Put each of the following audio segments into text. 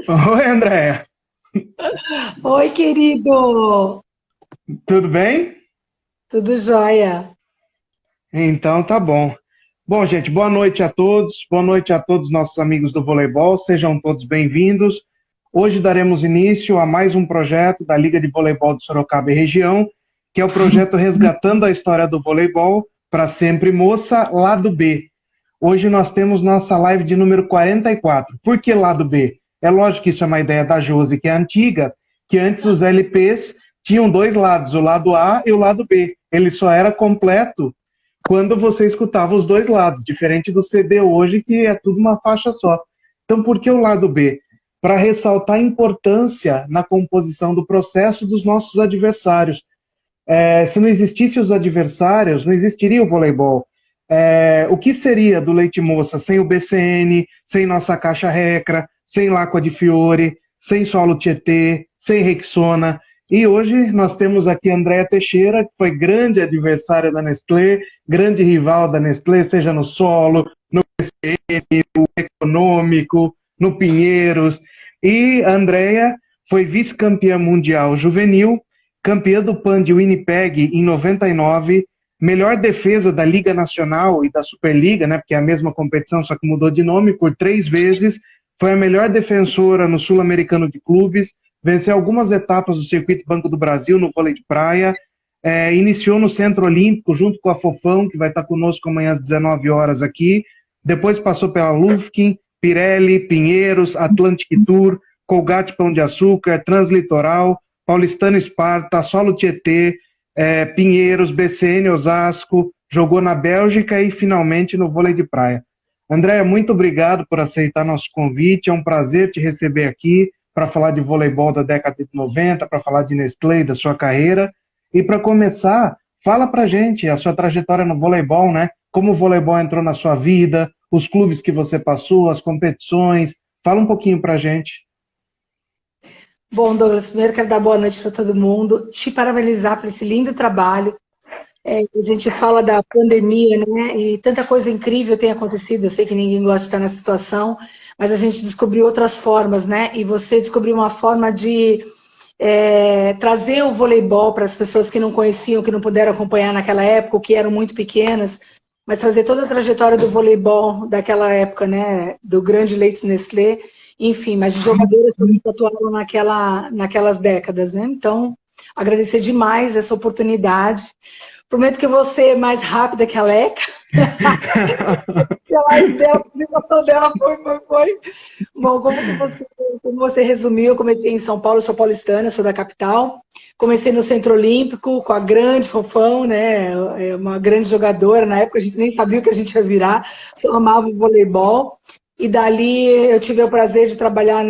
Oi, Andréia. Oi, querido! Tudo bem? Tudo jóia? Então tá bom. Bom, gente, boa noite a todos. Boa noite a todos os nossos amigos do voleibol. Sejam todos bem-vindos. Hoje daremos início a mais um projeto da Liga de Voleibol de Sorocaba e Região, que é o projeto Resgatando a História do Voleibol para Sempre Moça, Lado B. Hoje nós temos nossa live de número 44. Por que lado B? É lógico que isso é uma ideia da Josi, que é antiga, que antes os LPs tinham dois lados, o lado A e o lado B. Ele só era completo quando você escutava os dois lados, diferente do CD hoje, que é tudo uma faixa só. Então, por que o lado B? Para ressaltar a importância na composição do processo dos nossos adversários. Se não existissem os adversários, não existiria o voleibol. O que seria do Leite Moça sem o BCN, sem nossa caixa Recra, sem Lacqua di Fiore, sem Solo Tietê, sem Rexona? E hoje nós temos aqui a Andréia Teixeira, que foi grande adversária da Nestlé, grande rival da Nestlé, seja no solo, no BCN, no Econômico, no Pinheiros. E a Andréia foi vice-campeã mundial juvenil, campeã do PAN de Winnipeg em 99, melhor defesa da Liga Nacional e da Superliga, né, porque é a mesma competição, só que mudou de nome por 3 vezes, foi a melhor defensora no Sul-Americano de Clubes, venceu algumas etapas do Circuito Banco do Brasil no vôlei de praia, iniciou no Centro Olímpico junto com a Fofão, que vai estar conosco amanhã às 19 horas aqui, depois passou pela Lufkin, Pirelli, Pinheiros, Atlantic Tour, Colgate Pão de Açúcar, Translitoral, Paulistano Esparta, Solo Tietê, Pinheiros, BCN Osasco, jogou na Bélgica e finalmente no vôlei de praia. Andréia, muito obrigado por aceitar nosso convite, é um prazer te receber aqui para falar de voleibol da década de 90, para falar de Nestlé, da sua carreira. E para começar, fala para gente a sua trajetória no voleibol, né? Como o voleibol entrou na sua vida, os clubes que você passou, as competições. Fala um pouquinho para gente. Bom, Douglas, primeiro quero dar boa noite para todo mundo, te parabenizar por esse lindo trabalho. A gente fala da pandemia, né? E tanta coisa incrível tem acontecido. Eu sei que ninguém gosta de estar nessa situação, mas a gente descobriu outras formas, né? E você descobriu uma forma de trazer o voleibol para as pessoas que não conheciam, que não puderam acompanhar naquela época, ou que eram muito pequenas, mas trazer toda a trajetória do voleibol daquela época, né? Do grande Leites Nestlé, enfim, mas de jogadoras que atuaram naquelas décadas, né? Então, agradecer demais essa oportunidade. Prometo que eu vou ser mais rápida que a Leca. A apresentação dela foi. Bom, como você resumiu, eu comecei em São Paulo, eu sou paulistana, sou da capital. Comecei no Centro Olímpico com a grande Fofão, né? Uma grande jogadora. Na época a gente nem sabia o que a gente ia virar, só amava o voleibol. E dali eu tive o prazer de trabalhar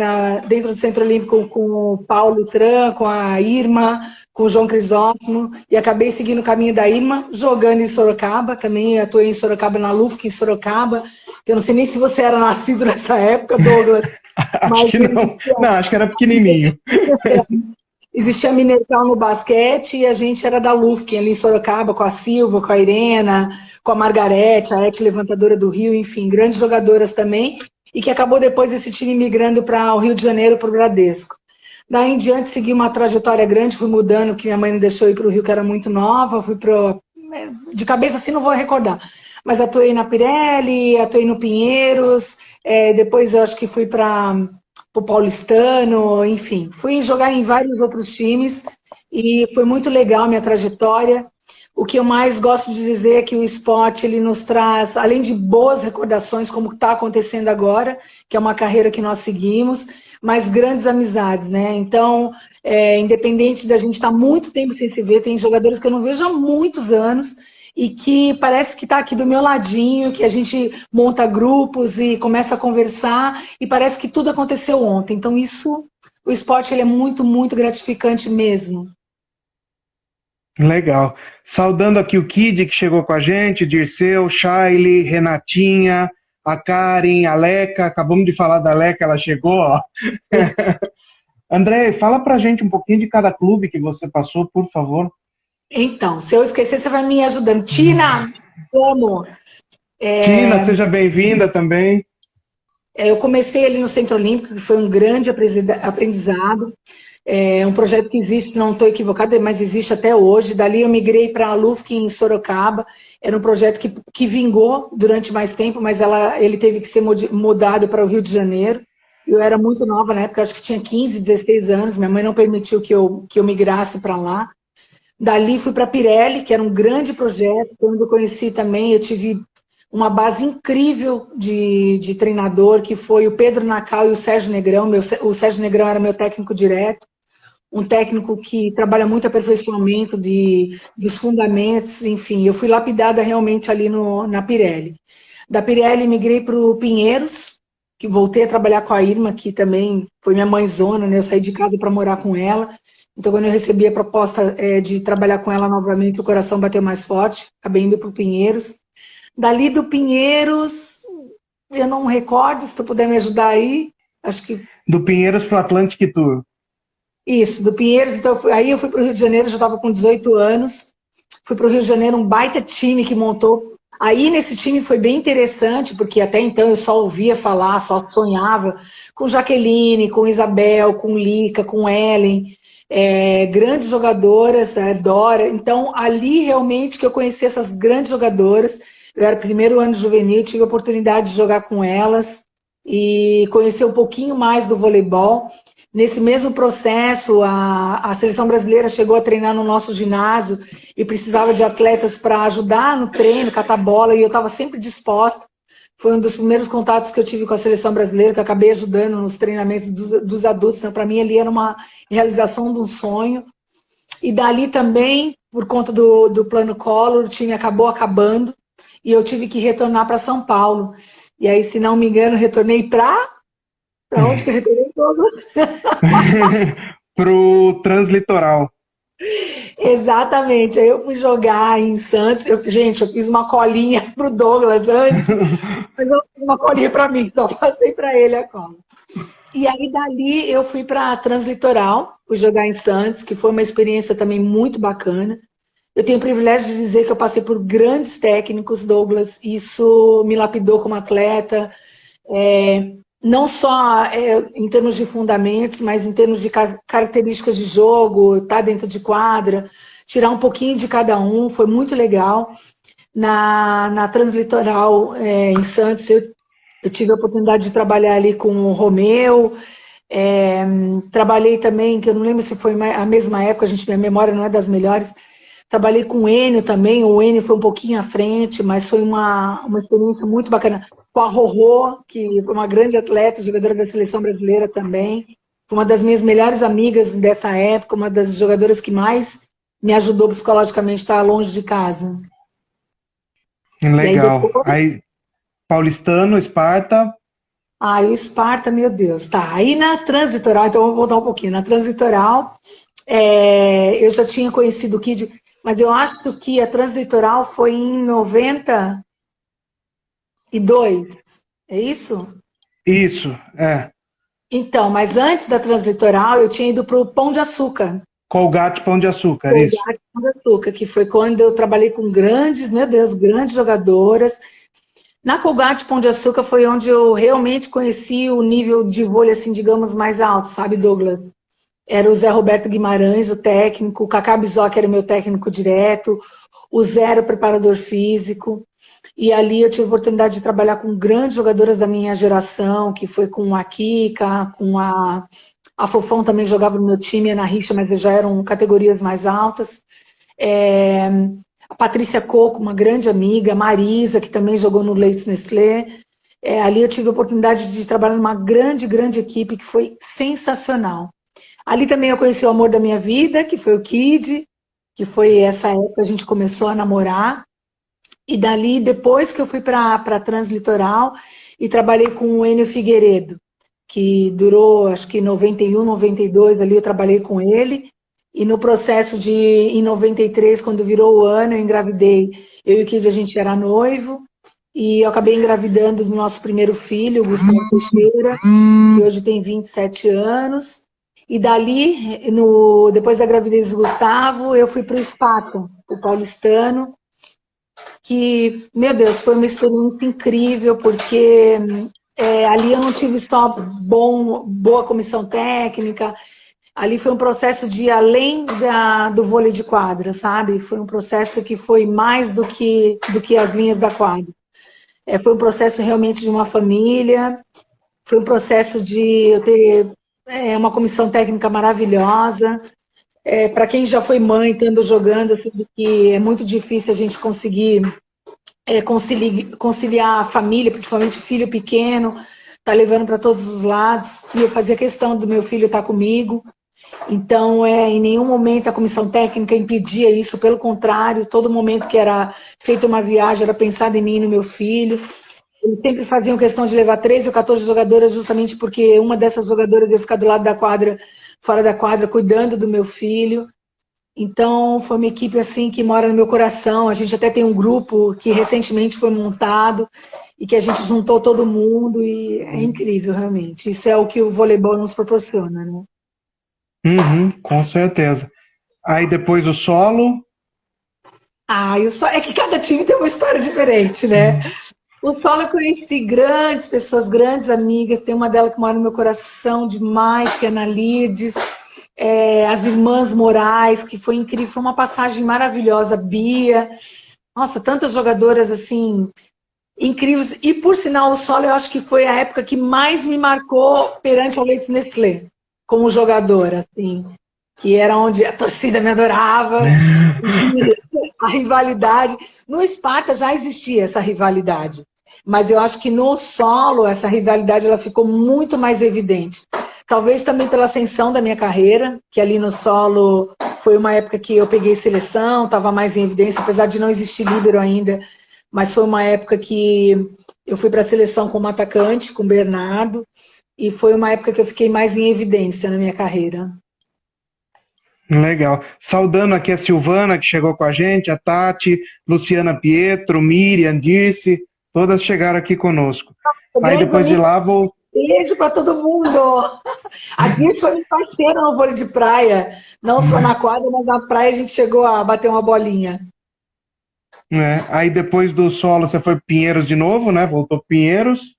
dentro do Centro Olímpico com o Paulo Tran, com a Irma, com o João Crisóstomo, e acabei seguindo o caminho da Irma, jogando em Sorocaba, também atuei em Sorocaba, na Lufk, em Sorocaba, que eu não sei nem se você era nascido nessa época, Douglas, Acho mas que não. Não, acho que era pequenininho. existia a Minercal no basquete e a gente era da Lufkin, ali em Sorocaba, com a Silva, com a Irena, com a Margarete, a ex-levantadora do Rio, enfim, grandes jogadoras também, e que acabou depois esse time migrando para o Rio de Janeiro, para o Bradesco. Daí em diante segui uma trajetória grande, fui mudando, que minha mãe não deixou ir para o Rio, que era muito nova, fui para... De cabeça assim não vou recordar, mas atuei na Pirelli, atuei no Pinheiros, depois eu acho que fui para o Paulistano, enfim, fui jogar em vários outros times e foi muito legal a minha trajetória. O que eu mais gosto de dizer é que o esporte ele nos traz, além de boas recordações, como está acontecendo agora, que é uma carreira que nós seguimos, mas grandes amizades, né? Então, independente da gente estar muito tempo sem se ver, tem jogadores que eu não vejo há muitos anos e que parece que está aqui do meu ladinho, que a gente monta grupos e começa a conversar e parece que tudo aconteceu ontem. Então, o esporte ele é muito, muito gratificante mesmo. Legal. Saudando aqui o Kid, que chegou com a gente, Dirceu, Shaile, Renatinha, a Karen, a Leca. Acabamos de falar da Leca, ela chegou, ó. André, fala pra gente um pouquinho de cada clube que você passou, por favor. Então, se eu esquecer, você vai me ajudando. Tina, como? Tina, seja bem-vinda também. Eu comecei ali no Centro Olímpico, que foi um grande aprendizado. É um projeto que existe, não estou equivocada, mas existe até hoje. Dali eu migrei para a Lufkin em Sorocaba. Era um projeto que vingou durante mais tempo, mas ele teve que ser mudado para o Rio de Janeiro. Eu era muito nova na época, acho que tinha 15, 16 anos. Minha mãe não permitiu que eu migrasse para lá. Dali fui para a Pirelli, que era um grande projeto, onde eu conheci também, eu tive uma base incrível de treinador, que foi o Pedro Nacal e o Sérgio Negrão. O Sérgio Negrão era meu técnico direto, um técnico que trabalha muito aperfeiçoamento dos fundamentos, enfim, eu fui lapidada realmente ali na Pirelli. Da Pirelli migrei para o Pinheiros, que voltei a trabalhar com a Irma, que também foi minha mãezona, né? Eu saí de casa para morar com ela. Então, quando eu recebi a proposta de trabalhar com ela novamente, o coração bateu mais forte, acabei indo para o Pinheiros. Dali do Pinheiros, eu não recordo, se tu puder me ajudar aí, acho que... Do Pinheiros para o Atlantic Tour. Isso, do Pinheiros, então aí eu fui para o Rio de Janeiro, já estava com 18 anos, fui para o Rio de Janeiro, um baita time que montou. Aí nesse time foi bem interessante, porque até então eu só ouvia falar, só sonhava com Jaqueline, com Isabel, com Lica, com Ellen, grandes jogadoras, Dora. Então ali realmente que eu conheci essas grandes jogadoras. Eu era primeiro ano juvenil, tive a oportunidade de jogar com elas e conhecer um pouquinho mais do voleibol. Nesse mesmo processo, a seleção brasileira chegou a treinar no nosso ginásio e precisava de atletas para ajudar no treino, catar bola, e eu estava sempre disposta. Foi um dos primeiros contatos que eu tive com a seleção brasileira, que eu acabei ajudando nos treinamentos dos adultos. Então, para mim, ali era uma realização de um sonho. E dali também, por conta do plano Collor, o time acabou acabando e eu tive que retornar para São Paulo. E aí, se não me engano, retornei para onde que eu retornei todo? Pro Translitoral. Exatamente, aí eu fui jogar em Santos, gente, eu fiz uma colinha pro Douglas antes, mas eu fiz uma colinha para mim, só passei para ele a cola. E aí dali eu fui para Translitoral, fui jogar em Santos, que foi uma experiência também muito bacana. Eu tenho o privilégio de dizer que eu passei por grandes técnicos, Douglas, isso me lapidou como atleta, não só em termos de fundamentos, mas em termos de características de jogo, estar dentro de quadra, tirar um pouquinho de cada um, foi muito legal. Na Translitoral, em Santos, eu tive a oportunidade de trabalhar ali com o Romeu, trabalhei também, que eu não lembro se foi a mesma época, minha memória não é das melhores, trabalhei com o Enio também, o Enio foi um pouquinho à frente, mas foi uma experiência muito bacana. Com a Rorô, que foi uma grande atleta, jogadora da seleção brasileira também, foi uma das minhas melhores amigas dessa época, uma das jogadoras que mais me ajudou psicologicamente a estar longe de casa. Legal. Aí, Paulistano, Esparta. O Esparta, meu Deus. Tá, aí na Translitoral, então eu vou voltar um pouquinho. Na Translitoral, eu já tinha conhecido o Kid, mas eu acho que a Translitoral foi em 92, é isso? Isso, Então, mas antes da Translitoral, eu tinha ido para o Pão de Açúcar. Colgate Pão de Açúcar, Colgate isso. Pão de Açúcar, que foi quando eu trabalhei com grandes, meu Deus, grandes jogadoras. Na Colgate Pão de Açúcar foi onde eu realmente conheci o nível de vôlei, assim, digamos, mais alto, sabe, Douglas? Era o Zé Roberto Guimarães, o técnico, o Cacá Bizoc era o meu técnico direto, o Zé era o preparador físico, e ali eu tive a oportunidade de trabalhar com grandes jogadoras da minha geração, que foi com a Kika, com a Fofão também jogava no meu time, a Ana Richa, mas já eram categorias mais altas. A Patrícia Coco, uma grande amiga, a Marisa, que também jogou no Leite Nestlé. Ali eu tive a oportunidade de trabalhar numa grande, grande equipe que foi sensacional. Ali também eu conheci o amor da minha vida, que foi o Kid, que foi essa época que a gente começou a namorar. E dali, depois que eu fui para Translitoral e trabalhei com o Enio Figueiredo, que durou, acho que 91, 92, ali eu trabalhei com ele. E no processo em 93, quando virou o ano, eu engravidei. Eu e o Kid, a gente era noivo. E eu acabei engravidando do nosso primeiro filho, o Gustavo Teixeira, que hoje tem 27 anos. E dali, depois da gravidez do Gustavo, eu fui para o Esparta, o paulistano, que, meu Deus, foi uma experiência incrível, porque ali eu não tive só boa comissão técnica, ali foi um processo de além do vôlei de quadra, sabe? Foi um processo que foi mais do que as linhas da quadra. Foi um processo realmente de uma família, foi um processo de eu ter uma comissão técnica maravilhosa. Para quem já foi mãe, estando jogando, eu sei que é muito difícil a gente conseguir conciliar a família, principalmente filho pequeno, tá levando para todos os lados. E eu fazia questão do meu filho estar comigo. Então, em nenhum momento a comissão técnica impedia isso, pelo contrário, todo momento que era feita uma viagem era pensado em mim e no meu filho. Eles sempre faziam questão de levar 13 ou 14 jogadoras, justamente porque uma dessas jogadoras ia ficar do lado da quadra, fora da quadra, cuidando do meu filho. Então, foi uma equipe assim que mora no meu coração. A gente até tem um grupo que recentemente foi montado e que a gente juntou todo mundo e é incrível, realmente. Isso é o que o voleibol nos proporciona, né? Com certeza. Aí depois o solo. É que cada time tem uma história diferente, né? O solo eu conheci grandes pessoas, grandes amigas. Tem uma delas que mora no meu coração demais, que é a Ana Lides. As irmãs Moraes, que foi incrível, foi uma passagem maravilhosa, Bia, nossa, tantas jogadoras assim, incríveis, e por sinal o solo eu acho que foi a época que mais me marcou perante a Leite Nestlé, como jogadora, assim, que era onde a torcida me adorava, a rivalidade, no Esparta já existia essa rivalidade, mas eu acho que no solo essa rivalidade ela ficou muito mais evidente. Talvez também pela ascensão da minha carreira, que ali no solo foi uma época que eu peguei seleção, estava mais em evidência, apesar de não existir líbero ainda, mas foi uma época que eu fui para a seleção como atacante, com o Bernardo, e foi uma época que eu fiquei mais em evidência na minha carreira. Legal. Saudando aqui a Silvana, que chegou com a gente, a Tati, Luciana Pietro, Miriam, Dirce, todas chegaram aqui conosco. Aí depois de lá, vou... Beijo para todo mundo! A Dirce foi minha parceira no vôlei de praia. Não só na quadra, mas na praia a gente chegou a bater uma bolinha. Aí depois do solo você foi para Pinheiros de novo, né? Voltou para Pinheiros.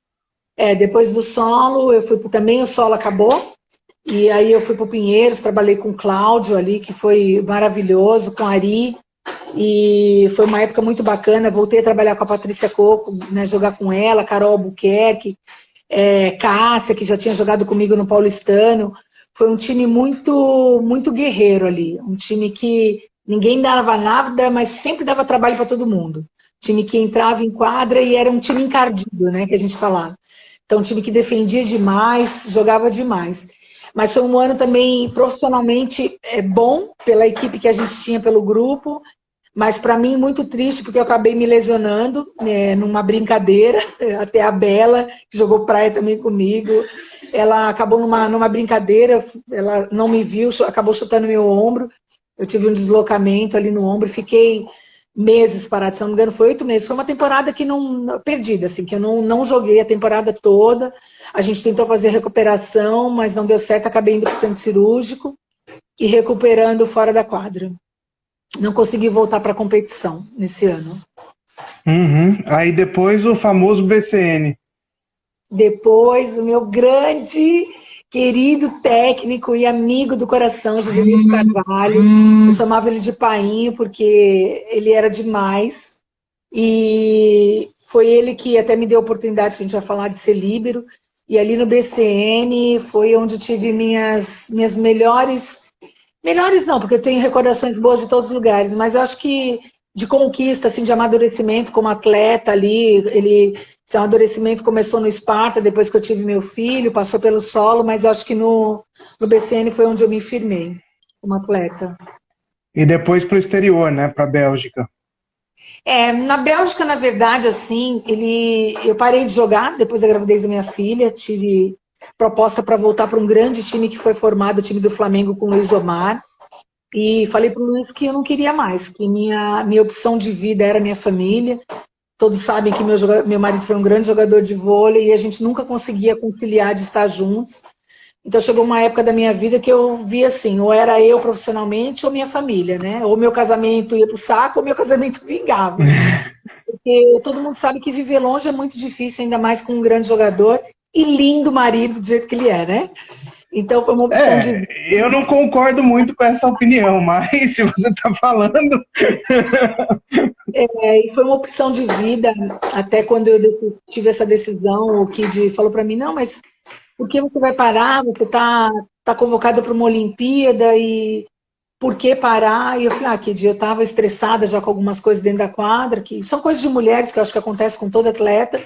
Depois do solo, eu fui também, o solo acabou. E aí eu fui para o Pinheiros, trabalhei com o Cláudio ali, que foi maravilhoso, com a Ari. E foi uma época muito bacana. Voltei a trabalhar com a Patrícia Coco, né, jogar com ela, Carol Albuquerque. Cássia, que já tinha jogado comigo no Paulistano. Foi um time muito, muito guerreiro ali. Um time que ninguém dava nada, mas sempre dava trabalho para todo mundo. Time que entrava em quadra e era um time encardido, né, que a gente falava. Então, um time que defendia demais, jogava demais. Mas foi um ano também profissionalmente bom, pela equipe que a gente tinha, pelo grupo. Mas para mim muito triste, porque eu acabei me lesionando numa brincadeira, até a Bela, que jogou praia também comigo, ela acabou numa brincadeira, ela não me viu, acabou chutando meu ombro, eu tive um deslocamento ali no ombro, fiquei meses parada, se não me engano foi 8 meses, foi uma temporada que não, perdida, assim, que eu não joguei a temporada toda, a gente tentou fazer recuperação, mas não deu certo, acabei indo para o centro cirúrgico e recuperando fora da quadra. Não consegui voltar para a competição nesse ano. Aí depois o famoso BCN. Depois o meu grande, querido técnico e amigo do coração, José Nilton Carvalho. Eu chamava ele de painho porque ele era demais. E foi ele que até me deu a oportunidade, que a gente vai falar, de ser líbero. E ali no BCN foi onde eu tive minhas melhores... Melhores não, porque eu tenho recordações boas de todos os lugares, mas eu acho que de conquista, assim, de amadurecimento como atleta ali, esse amadurecimento começou no Esparta, depois que eu tive meu filho, passou pelo solo, mas eu acho que no BCN foi onde eu me firmei como atleta. E depois para o exterior, né, para a Bélgica. Na Bélgica, na verdade, assim, eu parei de jogar depois da gravidez da minha filha, tive proposta para voltar para um grande time que foi formado, o time do Flamengo com o Luiz Omar, e falei para o Luiz que eu não queria mais, que minha opção de vida era minha família. Todos sabem que meu marido foi um grande jogador de vôlei e a gente nunca conseguia conciliar de estar juntos. Então chegou uma época da minha vida que eu via assim, ou era eu profissionalmente ou minha família, né? Ou meu casamento ia pro saco ou meu casamento vingava. porque todo mundo sabe que viver longe é muito difícil, ainda mais com um grande jogador e lindo marido do jeito que ele é, né? Então foi uma opção de vida. Eu não concordo muito com essa opinião, mas se você está falando. E foi uma opção de vida, até quando eu tive essa decisão, o Kid falou para mim, não, mas por que você vai parar? Você tá convocada para uma Olimpíada e por que parar? E eu falei, Kid, eu estava estressada já com algumas coisas dentro da quadra, que são coisas de mulheres, que eu acho que acontece com todo atleta,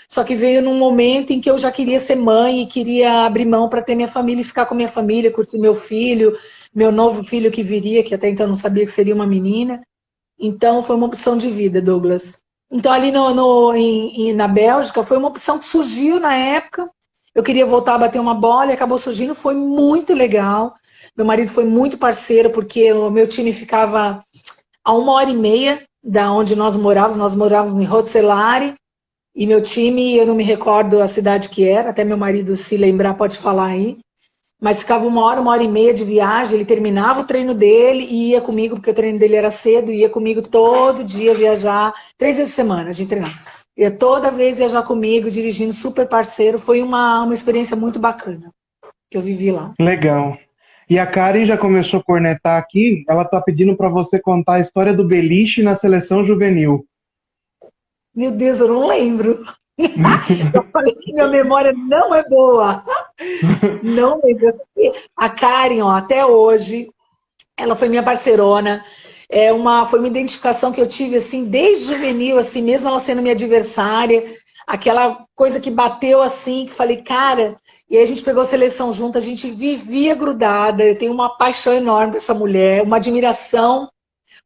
só que veio num momento em que eu já queria ser mãe e queria abrir mão para ter minha família e ficar com minha família, curtir meu filho, meu novo filho que viria, que até então eu não sabia que seria uma menina. Então, foi uma opção de vida, Douglas. Então, ali na Bélgica, foi uma opção que surgiu na época. Eu queria voltar a bater uma bola e acabou surgindo. Foi muito legal. Meu marido foi muito parceiro, porque o meu time ficava a 1h30 da onde nós morávamos. Nós morávamos em Roselare. E meu time, eu não me recordo a cidade que era, até meu marido se lembrar pode falar aí. Mas ficava 1h30 de viagem, ele terminava o treino dele e ia comigo, porque o treino dele era cedo, ia comigo todo dia viajar, 3 vezes por semana a gente treinava. Ia toda vez viajar comigo, dirigindo, super parceiro, foi uma experiência muito bacana que eu vivi lá. Legal. E a Karen já começou a cornetar aqui, ela tá pedindo para você contar a história do Beliche na seleção juvenil. Meu Deus, eu não lembro. Eu falei que minha memória não é boa. Não lembro. A Karen, ó, até hoje, ela foi minha parceirona. Foi uma identificação que eu tive assim desde juvenil, assim, mesmo ela sendo minha adversária, aquela coisa que bateu assim, que falei, cara, e aí a gente pegou a seleção junto, a gente vivia grudada. Eu tenho uma paixão enorme por essa mulher, uma admiração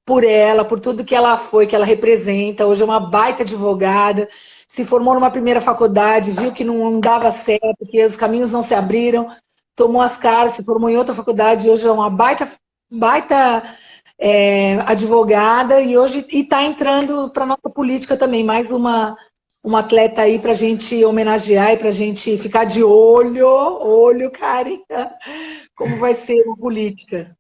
por ela, por tudo que ela foi, que ela representa. Hoje é uma baita advogada, se formou numa primeira faculdade, viu que não dava certo, que os caminhos não se abriram, tomou as caras, se formou em outra faculdade, hoje é uma baita advogada e hoje está entrando para a nossa política também, mais uma atleta aí para a gente homenagear e para a gente ficar de olho, Karen, como vai ser a política.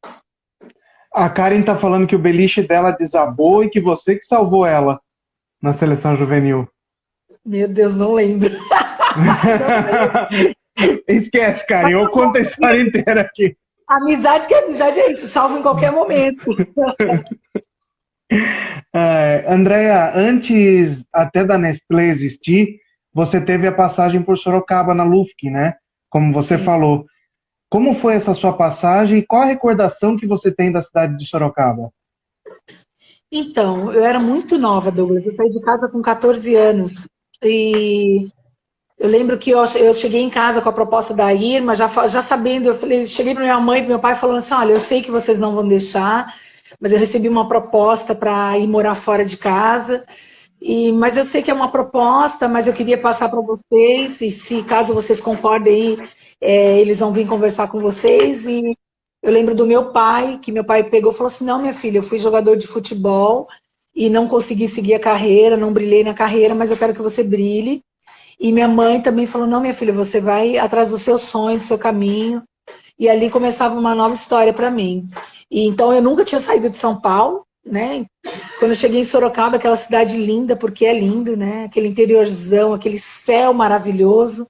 A Karen tá falando que o beliche dela desabou e que você que salvou ela na seleção juvenil. Meu Deus, não lembro. Esquece, Karen, eu conto a história inteira aqui. Amizade é isso, salvo em qualquer momento. Andréa, antes até da Nestlé existir, você teve a passagem por Sorocaba na Lufkin, né? Como você falou. Como foi essa sua passagem e qual a recordação que você tem da cidade de Sorocaba? Então, eu era muito nova, Douglas. Eu saí de casa com 14 anos. E eu lembro que eu cheguei em casa com a proposta da Irma, já sabendo, cheguei para minha mãe e para meu pai falando assim, olha, eu sei que vocês não vão deixar, mas eu recebi uma proposta para ir morar fora de casa, mas eu sei que é uma proposta, mas eu queria passar para vocês, e se caso vocês concordem, eles vão vir conversar com vocês. E eu lembro do meu pai, que meu pai pegou e falou assim, não, minha filha, eu fui jogador de futebol e não consegui seguir a carreira, não brilhei na carreira, mas eu quero que você brilhe. E minha mãe também falou, não, minha filha, você vai atrás do seu sonho, do seu caminho. E ali começava uma nova história para mim. E então eu nunca tinha saído de São Paulo, né? Quando eu cheguei em Sorocaba, aquela cidade linda, porque é lindo, né? Aquele interiorzão, aquele céu maravilhoso.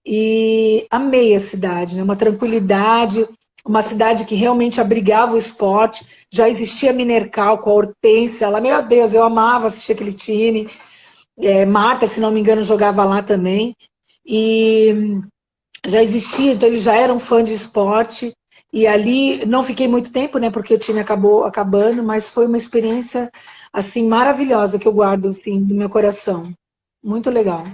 E amei a cidade, né? Uma tranquilidade, uma cidade que realmente abrigava o esporte. Já existia a Minercal com a Hortência lá. Meu Deus, eu amava assistir aquele time. Marta, se não me engano, jogava lá também. E já existia, então eles já eram fã de esporte. E ali não fiquei muito tempo, né? Porque o time acabou acabando, mas foi uma experiência assim maravilhosa que eu guardo assim, do meu coração. Muito legal.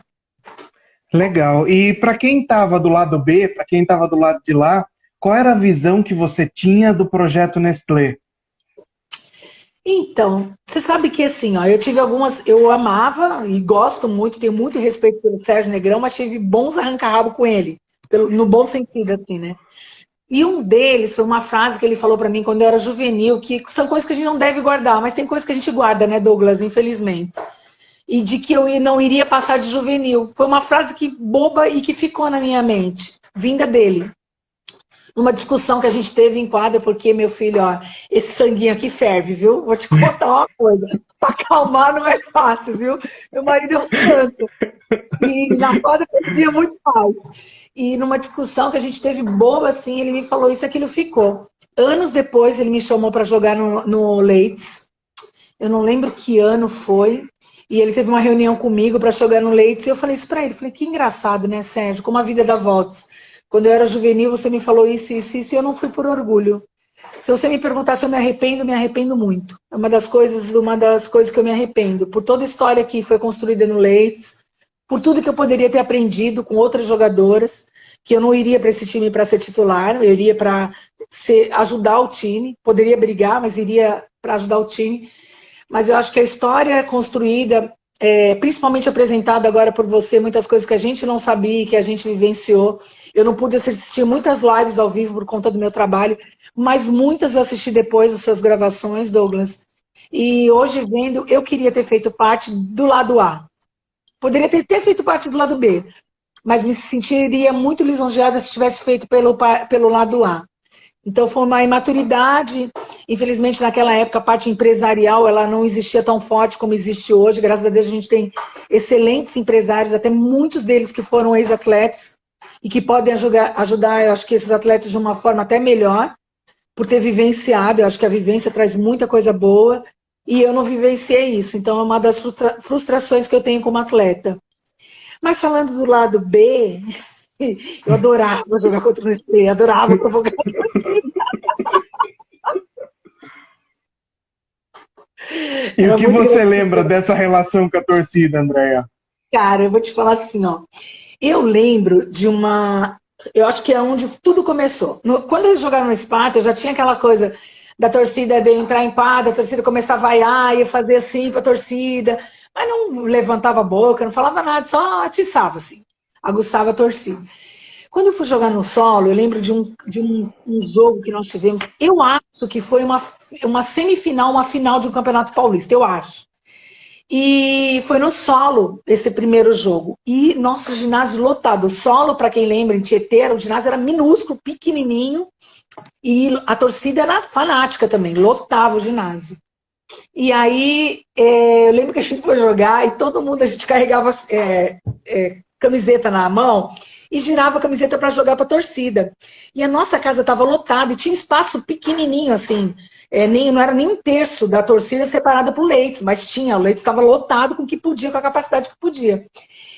Legal. E para quem estava do lado B, para quem estava do lado de lá, qual era a visão que você tinha do projeto Nestlé? Então, você sabe que assim, ó, eu amava e gosto muito, tenho muito respeito pelo Sérgio Negrão, mas tive bons arranca-rabo com ele, no bom sentido, assim, né? E um deles foi uma frase que ele falou para mim quando eu era juvenil, que são coisas que a gente não deve guardar, mas tem coisas que a gente guarda, né, Douglas, infelizmente. E de que eu não iria passar de juvenil. Foi uma frase que boba e que ficou na minha mente, vinda dele. numa discussão que a gente teve em quadra, porque, meu filho, ó, esse sanguinho aqui ferve, viu? Vou te contar uma coisa. Pra acalmar não é fácil, viu? Meu marido é um santo. E na quadra perdia muito mais. E numa discussão que a gente teve boba, assim, ele me falou isso, aquilo ficou. Anos depois, ele me chamou para jogar no Leeds. Eu não lembro que ano foi. E ele teve uma reunião comigo para jogar no Leeds. E eu falei isso para ele. Falei, que engraçado, né, Sérgio? Como a vida dá voltas. Quando eu era juvenil, você me falou isso, isso, isso. E eu não fui por orgulho. Se você me perguntar se eu me arrependo muito. É uma das coisas que eu me arrependo. Por toda a história que foi construída no Leeds. Por tudo que eu poderia ter aprendido com outras jogadoras. Que eu não iria para esse time para ser titular. Eu iria para ajudar o time. Poderia brigar, mas iria para ajudar o time. Mas eu acho que a história construída, principalmente apresentada agora por você, muitas coisas que a gente não sabia, que a gente vivenciou. Eu não pude assistir muitas lives ao vivo por conta do meu trabalho, mas muitas eu assisti depois das suas gravações, Douglas. E hoje vendo, eu queria ter feito parte do lado A. Poderia ter feito parte do lado B, mas me sentiria muito lisonjeada se tivesse feito pelo lado A. Então foi uma imaturidade, infelizmente naquela época a parte empresarial ela não existia tão forte como existe hoje, graças a Deus a gente tem excelentes empresários, até muitos deles que foram ex-atletas e que podem ajudar, eu acho que esses atletas de uma forma até melhor, por ter vivenciado, eu acho que a vivência traz muita coisa boa e eu não vivenciei isso, então é uma das frustrações que eu tenho como atleta. Mas falando do lado B, eu adorava jogar contra o Nestlé, adorava provocar. E o que você lembra dessa relação com a torcida, Andréia? Cara, eu vou te falar assim, ó. Eu lembro de uma... Eu acho que é onde tudo começou. Quando eles jogaram no Sparta, já tinha aquela coisa da torcida de entrar em quadra, a torcida começar a vaiar, ia fazer assim pra torcida, mas não levantava a boca, não falava nada, só atiçava assim, aguçava a torcida. Quando eu fui jogar no solo, eu lembro de um jogo que nós tivemos, eu acho que foi uma semifinal, uma final de um Campeonato Paulista, eu acho. E foi no solo esse primeiro jogo. E nosso ginásio lotado. O solo, para quem lembra, em Tietê, o ginásio era minúsculo, pequenininho. E a torcida era fanática também, lotava o ginásio. E aí, eu lembro que a gente foi jogar e todo mundo, a gente carregava camiseta na mão e girava a camiseta para jogar para a torcida. E a nossa casa estava lotada e tinha espaço pequenininho, assim, não era nem um terço da torcida separada para o Leeds, mas tinha, o Leeds estava lotado com o que podia, com a capacidade que podia.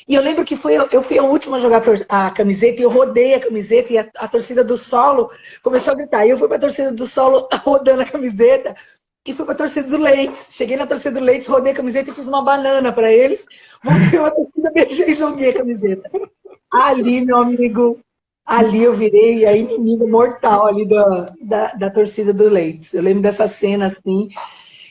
E eu lembro que eu fui a última a jogar a camiseta e eu rodei a camiseta e a torcida do solo começou a gritar. E eu fui para a torcida do solo rodando a camiseta e fui para a torcida do Leeds. Cheguei na torcida do Leeds, rodei a camiseta e fiz uma banana para eles. Voltei a torcida, beijei e joguei a camiseta. Ali, meu amigo, ali eu virei a inimiga mortal ali da torcida do Leeds. Eu lembro dessa cena assim.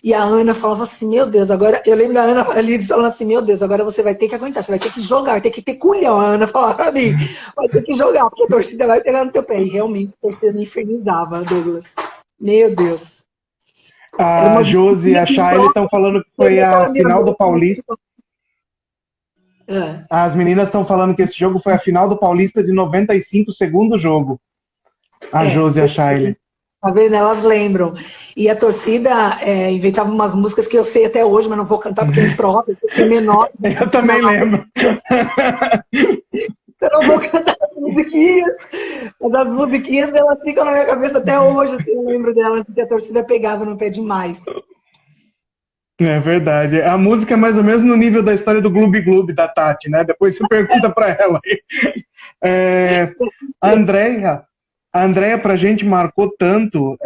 E a Ana falava assim, meu Deus, agora... Eu lembro da Ana ali falando assim, meu Deus, agora você vai ter que aguentar, você vai ter que jogar, vai ter que ter culhão. A Ana falava pra mim, vai ter que jogar, porque a torcida vai pegar no teu pé. E realmente, a torcida me infernizava, Douglas. Meu Deus. A Josi e a Shaile estão falando que foi a final do Paulista. As meninas estão falando que esse jogo foi a final do Paulista de 95, segundo jogo. A Josi e a Shaile. Tá vendo? Elas lembram. E a torcida inventava umas músicas que eu sei até hoje, mas não vou cantar porque é impróprio, porque é menor. Eu também lembro. Eu não vou cantar as musiquinhas, mas as musiquinhas elas ficam na minha cabeça até hoje. Eu lembro delas, porque a torcida pegava no pé demais. É verdade. A música é mais ou menos no nível da história do Gloob Gloob da Tati, né? Depois você pergunta para ela. A Andréia, pra gente, marcou tanto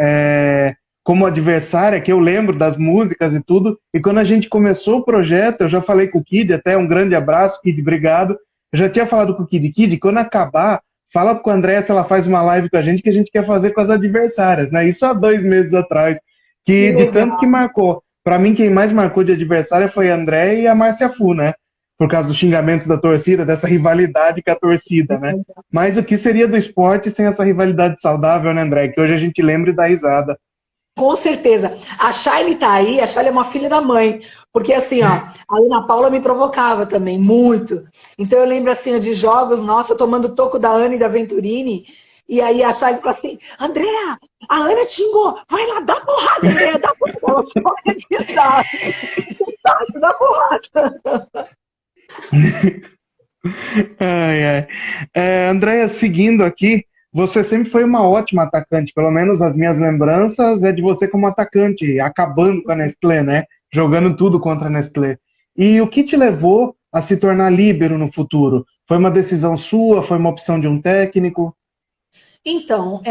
como adversária, que eu lembro das músicas e tudo, e quando a gente começou o projeto, eu já falei com o Kid, até um grande abraço, Kid, obrigado. Eu já tinha falado com o Kid, quando acabar, fala com a Andréia se ela faz uma live com a gente, que a gente quer fazer com as adversárias, né? Isso há 2 meses atrás, que de tanto que marcou. Pra mim, quem mais marcou de adversária foi a Andréia e a Márcia Fu, né? Por causa dos xingamentos da torcida, dessa rivalidade com a torcida, né? Mas o que seria do esporte sem essa rivalidade saudável, né, André? Que hoje a gente lembra e dá risada. Com certeza. A Shaile tá aí, a Shaile é uma filha da mãe. Porque assim, ó, a Ana Paula me provocava também, muito. Então eu lembro assim, de jogos, nossa, tomando toco da Ana e da Venturini, E aí a Chay falou assim, Andréa, a Ana xingou, vai lá, dá porrada, Andréa, dá porrada. Ela só acreditar, dá porrada. Ai, ai. Andréia, seguindo aqui, você sempre foi uma ótima atacante, pelo menos as minhas lembranças é de você como atacante, acabando com a Nestlé, né? Jogando tudo contra a Nestlé. E o que te levou a se tornar líbero no futuro? Foi uma decisão sua? Foi uma opção de um técnico? Então,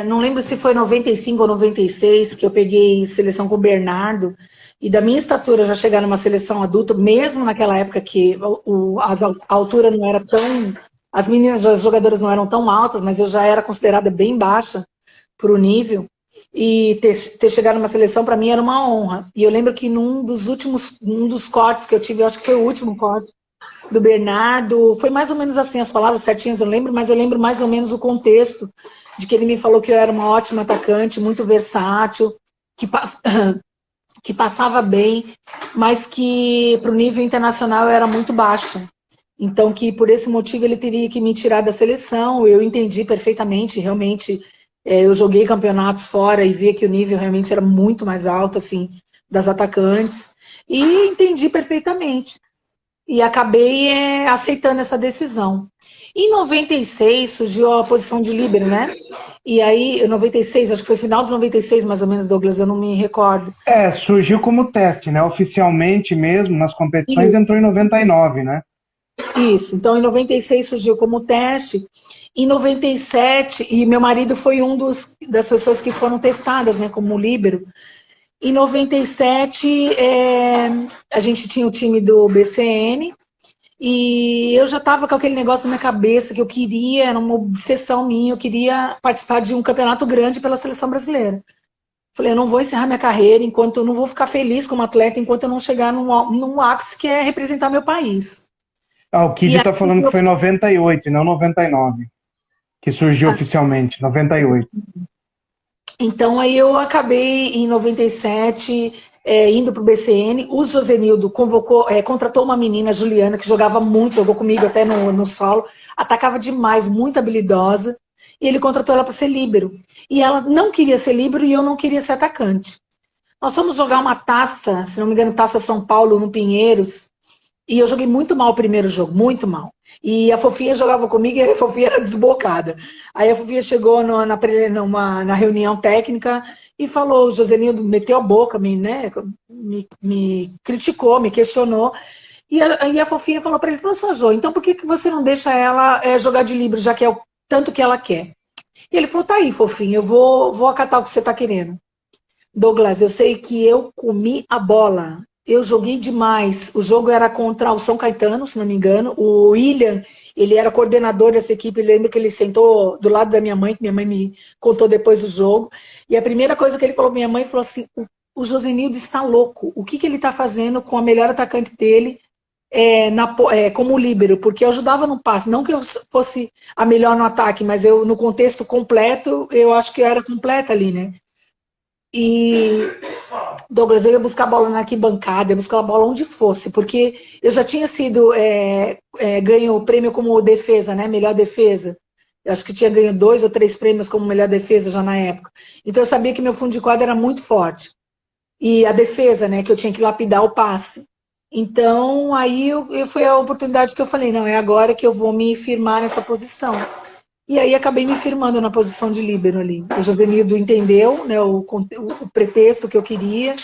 não lembro se foi 95 ou 96 que eu peguei seleção com o Bernardo, e da minha estatura já chegar numa seleção adulta, mesmo naquela época que a altura não era tão... As meninas, as jogadoras não eram tão altas, mas eu já era considerada bem baixa para o nível, e ter chegado numa seleção para mim era uma honra. E eu lembro que num dos cortes que eu tive, eu acho que foi o último corte, do Bernardo, foi mais ou menos assim, as palavras certinhas eu não lembro, mas eu lembro mais ou menos o contexto, de que ele me falou que eu era uma ótima atacante, muito versátil, que passava bem, mas que para o nível internacional eu era muito baixa. Então, que por esse motivo ele teria que me tirar da seleção. Eu entendi perfeitamente, realmente, eu joguei campeonatos fora e via que o nível realmente era muito mais alto, assim, das atacantes, e entendi perfeitamente. E acabei aceitando essa decisão. Em 96 surgiu a posição de líbero, né? E aí, em 96, acho que foi final de 96 mais ou menos, Douglas, eu não me recordo. Surgiu como teste, né? Oficialmente mesmo, nas competições, entrou em 99, né? Isso, então em 96 surgiu como teste, em 97, e meu marido foi das pessoas que foram testadas, né, como líbero. Em 97, a gente tinha o time do BCN, e eu já estava com aquele negócio na minha cabeça que eu queria, era uma obsessão minha, eu queria participar de um campeonato grande pela seleção brasileira. Falei, eu não vou encerrar minha carreira enquanto eu não vou ficar feliz como atleta enquanto eu não chegar num ápice que é representar meu país. O Kid está falando que foi 98 e não 99, que surgiu oficialmente, 98. Então, aí eu acabei, em 97, indo para o BCN. O Josenildo contratou uma menina, Juliana, que jogava muito, jogou comigo até no solo, atacava demais, muito habilidosa, e ele contratou ela para ser líbero. E ela não queria ser líbero e eu não queria ser atacante. Nós fomos jogar uma taça, se não me engano, Taça São Paulo, no Pinheiros, e eu joguei muito mal o primeiro jogo, muito mal. E a Fofinha jogava comigo e a Fofinha era desbocada. Aí a Fofinha chegou na reunião técnica e falou, o Josenildo meteu a boca, me criticou, me questionou. E a Fofinha falou para ele, falou, só Jô, então por que você não deixa ela jogar de livre, já que é o tanto que ela quer? E ele falou, tá aí, Fofinha, eu vou acatar o que você tá querendo. Douglas, eu sei que eu comi a bola. Eu joguei demais. O jogo era contra o São Caetano, se não me engano. O William, ele era coordenador dessa equipe. Eu lembro que ele sentou do lado da minha mãe, que minha mãe me contou depois do jogo. E a primeira coisa que ele falou pra minha mãe, falou assim, o Josenildo está louco. O que ele está fazendo com a melhor atacante dele como líbero? Porque eu ajudava no passe. Não que eu fosse a melhor no ataque, mas eu, no contexto completo, eu acho que eu era completa ali, né? E, Douglas, eu ia buscar a bola na arquibancada, ia buscar a bola onde fosse, porque eu já tinha sido ganho o prêmio como defesa, né? Melhor defesa. Eu acho que tinha ganho 2 ou 3 prêmios como melhor defesa já na época. Então eu sabia que meu fundo de quadra era muito forte. E a defesa, né? Que eu tinha que lapidar o passe. Então aí foi a oportunidade que eu falei, não, é agora que eu vou me firmar nessa posição. E aí acabei me firmando na posição de líbero ali. O Josenildo entendeu, né, o pretexto que eu queria,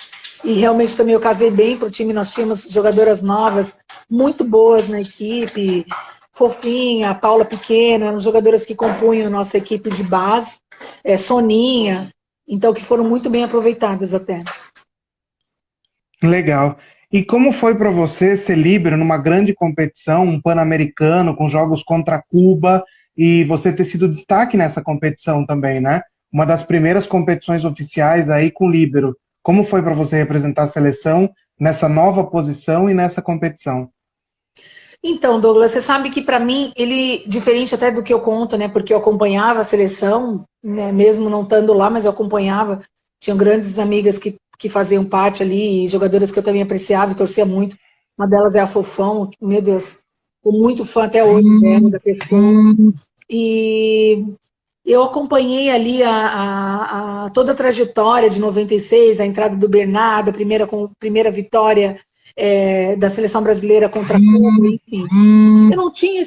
e realmente também eu casei bem para o time. Nós tínhamos jogadoras novas, muito boas na equipe, Fofinha, Paula Pequeno, eram jogadoras que compunham a nossa equipe de base, Soninha, então que foram muito bem aproveitadas até. Legal. E como foi para você ser líbero numa grande competição, um Pan-Americano, com jogos contra Cuba, e você ter sido destaque nessa competição também, né? Uma das primeiras competições oficiais aí com líbero. Como foi para você representar a seleção nessa nova posição e nessa competição? Então, Douglas, você sabe que para mim, ele, diferente até do que eu conto, né? Porque eu acompanhava a seleção, né, mesmo não estando lá, mas eu acompanhava. Tinham grandes amigas que faziam parte ali, e jogadoras que eu também apreciava e torcia muito. Uma delas é a Fofão, meu Deus, sou muito fã até hoje dela, da pessoa. E Eu acompanhei ali toda a trajetória de 96, a entrada do Bernardo, a primeira vitória da seleção brasileira contra Cuba, enfim. Eu não tinha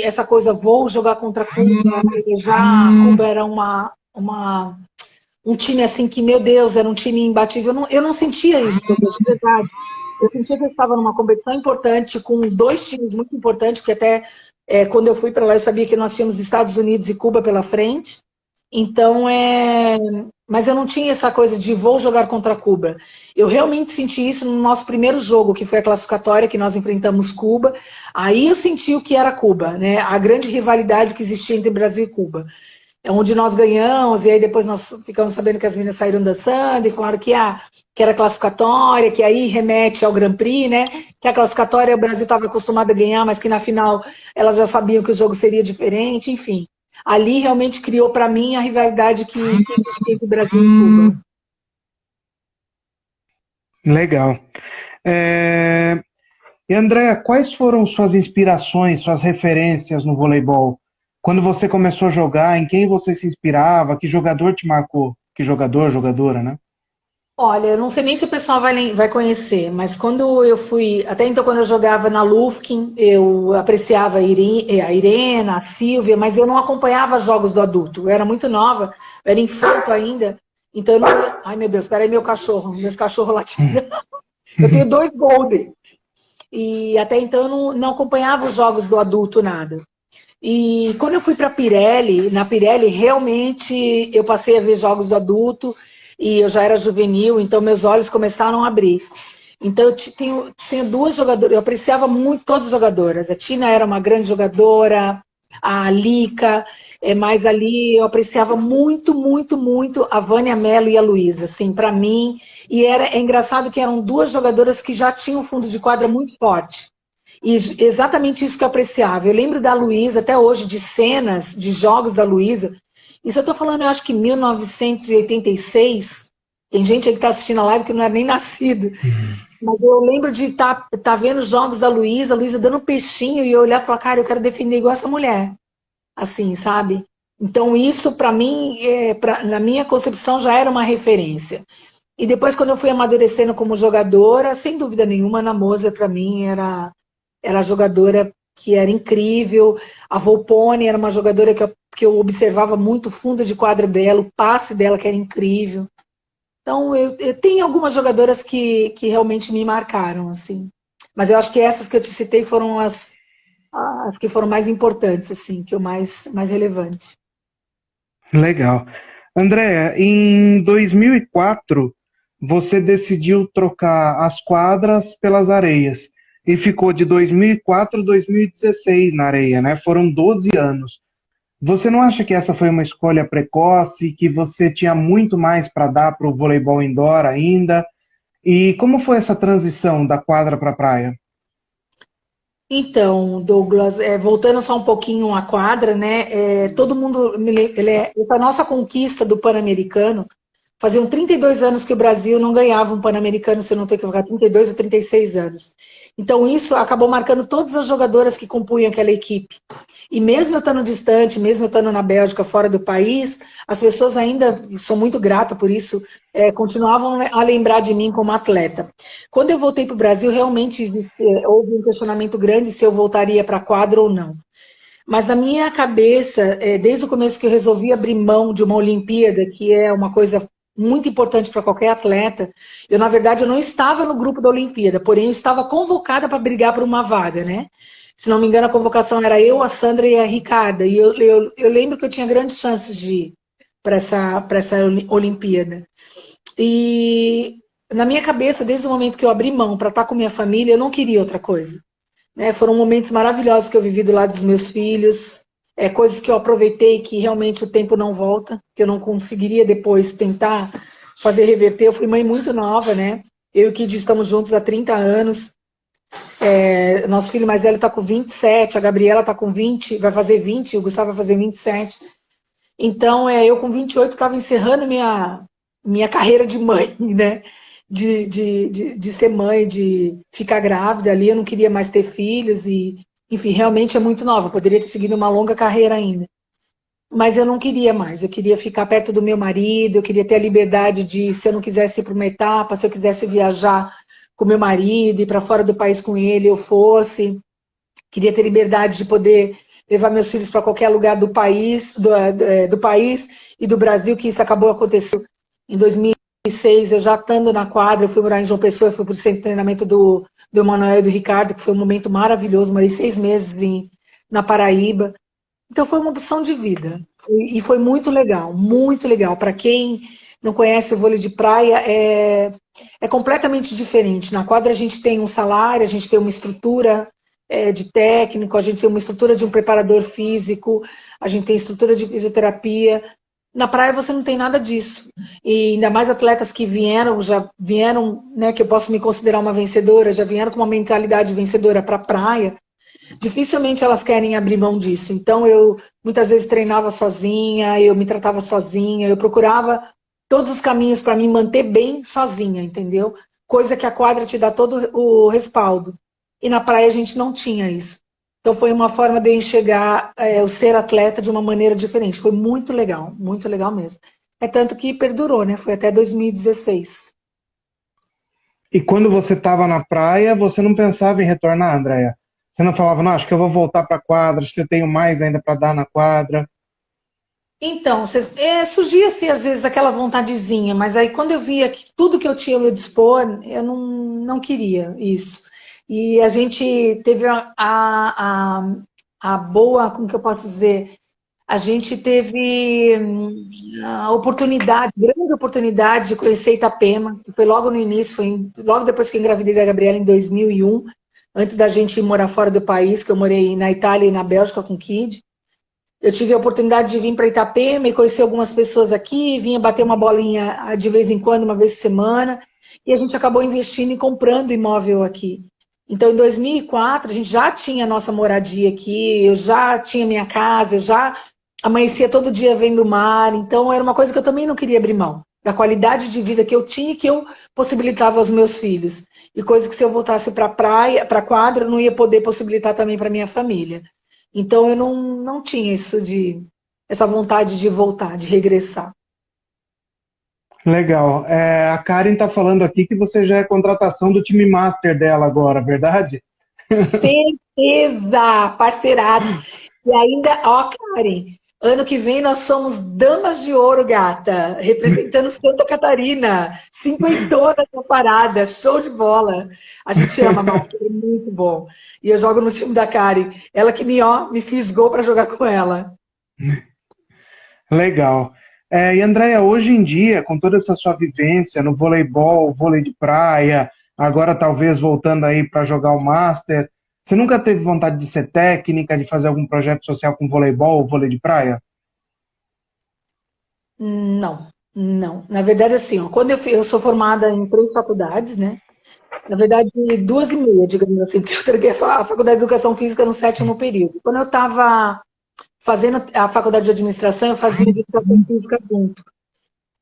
essa coisa, vou jogar contra Cuba, Cuba era um time assim que, meu Deus, era um time imbatível. Eu não sentia isso, de verdade. Eu sentia que eu estava numa competição importante, com dois times muito importantes, que até quando eu fui para lá eu sabia que nós tínhamos Estados Unidos e Cuba pela frente. Então, mas eu não tinha essa coisa de vou jogar contra Cuba. Eu realmente senti isso no nosso primeiro jogo, que foi a classificatória, que nós enfrentamos Cuba. Aí eu senti o que era Cuba, né? A grande rivalidade que existia entre Brasil e Cuba. É onde nós ganhamos, e aí depois nós ficamos sabendo que as meninas saíram dançando e falaram que era classificatória, que aí remete ao Grand Prix, né? Que a classificatória o Brasil estava acostumado a ganhar, mas que na final elas já sabiam que o jogo seria diferente, enfim. Ali realmente criou para mim a rivalidade que existia entre o Brasil e Cuba. Legal. E Andréa, quais foram suas inspirações, suas referências no voleibol? Quando você começou a jogar, em quem você se inspirava? Que jogador te marcou? Que jogador, jogadora, né? Olha, eu não sei nem se o pessoal vai conhecer, mas quando eu fui, até então quando eu jogava na Lufkin, eu apreciava a Irena, a Silvia, mas eu não acompanhava jogos do adulto. Eu era muito nova, eu era infanto ainda, então eu não... Ai meu Deus, espera aí, meus cachorros latindo. Eu tenho 2 Golden. E até então eu não acompanhava os jogos do adulto, nada. E quando eu fui para Pirelli, na Pirelli realmente eu passei a ver jogos do adulto e eu já era juvenil, então meus olhos começaram a abrir. Então eu tenho 2 jogadoras, eu apreciava muito todas as jogadoras. A Tina era uma grande jogadora, a Lica, mas ali eu apreciava muito, muito, muito a Vânia Mello e a Luísa, assim, para mim. E é engraçado que eram 2 jogadoras que já tinham fundo de quadra muito forte. E exatamente isso que eu apreciava. Eu lembro da Luísa, até hoje, de cenas, de jogos da Luísa. Isso eu estou falando, eu acho que 1986. Tem gente aí que está assistindo a live que não era nem nascido. Mas eu lembro de estar vendo jogos da Luísa, a Luísa dando um peixinho, e eu olhar e falar, cara, eu quero defender igual essa mulher. Assim, sabe? Então isso, para mim, na minha concepção, já era uma referência. E depois, quando eu fui amadurecendo como jogadora, sem dúvida nenhuma, a Ana Moser, para mim, era a jogadora que era incrível. A Volpone era uma jogadora que eu observava muito o fundo de quadra dela, o passe dela que era incrível. Então, eu tenho algumas jogadoras que realmente me marcaram, assim. Mas eu acho que essas que eu te citei foram as que foram mais importantes, assim, que o mais relevante. Legal. Andréa, em 2004, você decidiu trocar as quadras pelas areias e ficou de 2004 a 2016 na areia, né? Foram 12 anos. Você não acha que essa foi uma escolha precoce, que você tinha muito mais para dar para o voleibol indoor ainda? E como foi essa transição da quadra para a praia? Então, Douglas, voltando só um pouquinho à quadra, né? Todo mundo, essa nossa conquista do Pan-Americano, faziam 32 anos que o Brasil não ganhava um Pan-Americano, se eu não estou equivocado, 32 ou 36 anos. Então, isso acabou marcando todas as jogadoras que compunham aquela equipe. E mesmo eu estando distante, mesmo eu estando na Bélgica, fora do país, as pessoas ainda, sou muito grata por isso, continuavam a lembrar de mim como atleta. Quando eu voltei para o Brasil, realmente houve um questionamento grande se eu voltaria para a quadra ou não. Mas na minha cabeça, desde o começo que eu resolvi abrir mão de uma Olimpíada, que é uma coisa muito importante para qualquer atleta, na verdade, eu não estava no grupo da Olimpíada, porém eu estava convocada para brigar por uma vaga, né? Se não me engano, a convocação era eu, a Sandra e a Ricarda. E eu lembro que eu tinha grandes chances de ir para essa Olimpíada. E na minha cabeça, desde o momento que eu abri mão para estar com minha família, eu não queria outra coisa. Foram momentos maravilhosos que eu vivi do lado dos meus filhos, coisas que eu aproveitei que realmente o tempo não volta, que eu não conseguiria depois tentar fazer reverter. Eu fui mãe muito nova, né? Eu e o Kid estamos juntos há 30 anos. Nosso filho mais velho está com 27, a Gabriela está com 20, vai fazer 20, o Gustavo vai fazer 27. Então, eu com 28 estava encerrando minha carreira de mãe, né? De ser mãe, de ficar grávida ali, eu não queria mais ter filhos e, enfim, realmente é muito nova, poderia ter seguido uma longa carreira ainda. mas eu não queria mais. Eu queria ficar perto do meu marido, eu queria ter a liberdade de, se eu não quisesse ir para uma etapa, se eu quisesse viajar com meu marido, ir para fora do país com ele, eu fosse. Queria ter liberdade de poder levar meus filhos para qualquer lugar do país, do país e do Brasil, que isso acabou acontecendo em 2006, eu já estando na quadra, eu fui morar em João Pessoa, eu fui para o centro de treinamento do Emanuel e do Ricardo, que foi um momento maravilhoso, morei 6 meses na Paraíba. Então foi uma opção de vida. E foi muito legal, muito legal. Para quem não conhece o vôlei de praia, é completamente diferente. Na quadra a gente tem um salário, a gente tem uma estrutura de técnico, a gente tem uma estrutura de um preparador físico, a gente tem estrutura de fisioterapia. Na praia você não tem nada disso. E ainda mais atletas que já vieram, né, que eu posso me considerar uma vencedora, já vieram com uma mentalidade vencedora para a praia. Dificilmente elas querem abrir mão disso. Então eu muitas vezes treinava sozinha, eu me tratava sozinha, eu procurava todos os caminhos para me manter bem sozinha, entendeu? Coisa que a quadra te dá todo o respaldo. E na praia a gente não tinha isso. Então foi uma forma de eu enxergar o ser atleta de uma maneira diferente. Foi muito legal mesmo. É tanto que perdurou, né? Foi até 2016. E quando você estava na praia, você não pensava em retornar, Andréia? Você não falava, não, acho que eu vou voltar para a quadra, acho que eu tenho mais ainda para dar na quadra. Então, surgia-se às vezes aquela vontadezinha, mas aí quando eu via que tudo que eu tinha ao meu dispor, eu não queria isso. E a gente teve a boa, como que eu posso dizer? A gente teve a oportunidade, grande oportunidade de conhecer Itapema, que foi logo no início, logo depois que eu engravidei da Gabriela em 2001, antes da gente ir morar fora do país, que eu morei na Itália e na Bélgica com o Kid. Eu tive a oportunidade de vir para Itapema e conhecer algumas pessoas aqui, vinha bater uma bolinha de vez em quando, uma vez por semana, e a gente acabou investindo e comprando imóvel aqui. Então, em 2004, a gente já tinha a nossa moradia aqui, eu já tinha minha casa, eu já amanhecia todo dia vendo o mar, então era uma coisa que eu também não queria abrir mão, da qualidade de vida que eu tinha e que eu possibilitava aos meus filhos. E coisa que se eu voltasse para a praia, para a quadra, eu não ia poder possibilitar também para minha família. Então eu não tinha essa vontade de voltar, de regressar. Legal. A Karen está falando aqui que você já é contratação do time master dela agora, verdade? Certeza, parceirada. E ainda, ó, Karen, ano que vem nós somos damas de ouro, gata, representando Santa Catarina, cinquentona da parada, show de bola. A gente ama, Master, é muito bom. E eu jogo no time da Karen, ela que me fisgou para jogar com ela. Legal. E Andréia, hoje em dia, com toda essa sua vivência no voleibol, vôlei de praia, agora talvez voltando aí para jogar o Master, você nunca teve vontade de ser técnica, de fazer algum projeto social com voleibol ou vôlei de praia? Não, não. Na verdade, assim, ó, quando eu sou formada em 3 faculdades, né? Na verdade, 2 e meia, digamos assim, porque eu terminei a faculdade de Educação Física no 7º período. Quando eu estava fazendo a faculdade de administração, eu fazia Educação Física junto.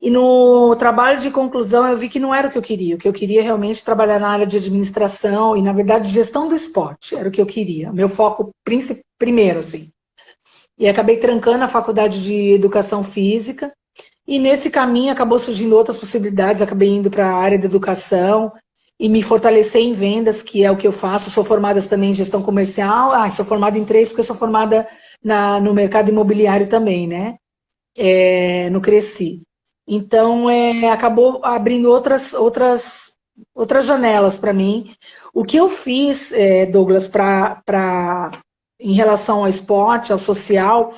E no trabalho de conclusão, eu vi que não era o que eu queria. O que eu queria realmente trabalhar na área de administração e, na verdade, gestão do esporte. Era o que eu queria. Meu foco primeiro, assim. E acabei trancando a faculdade de Educação Física. E nesse caminho acabou surgindo outras possibilidades, acabei indo para a área da educação e me fortalecer em vendas, que é o que eu faço. Sou formada também em gestão comercial, sou formada em 3 porque eu sou formada no mercado imobiliário também, né? No Cresci. Então, acabou abrindo outras janelas para mim. O que eu fiz, Douglas, em relação ao esporte, ao social,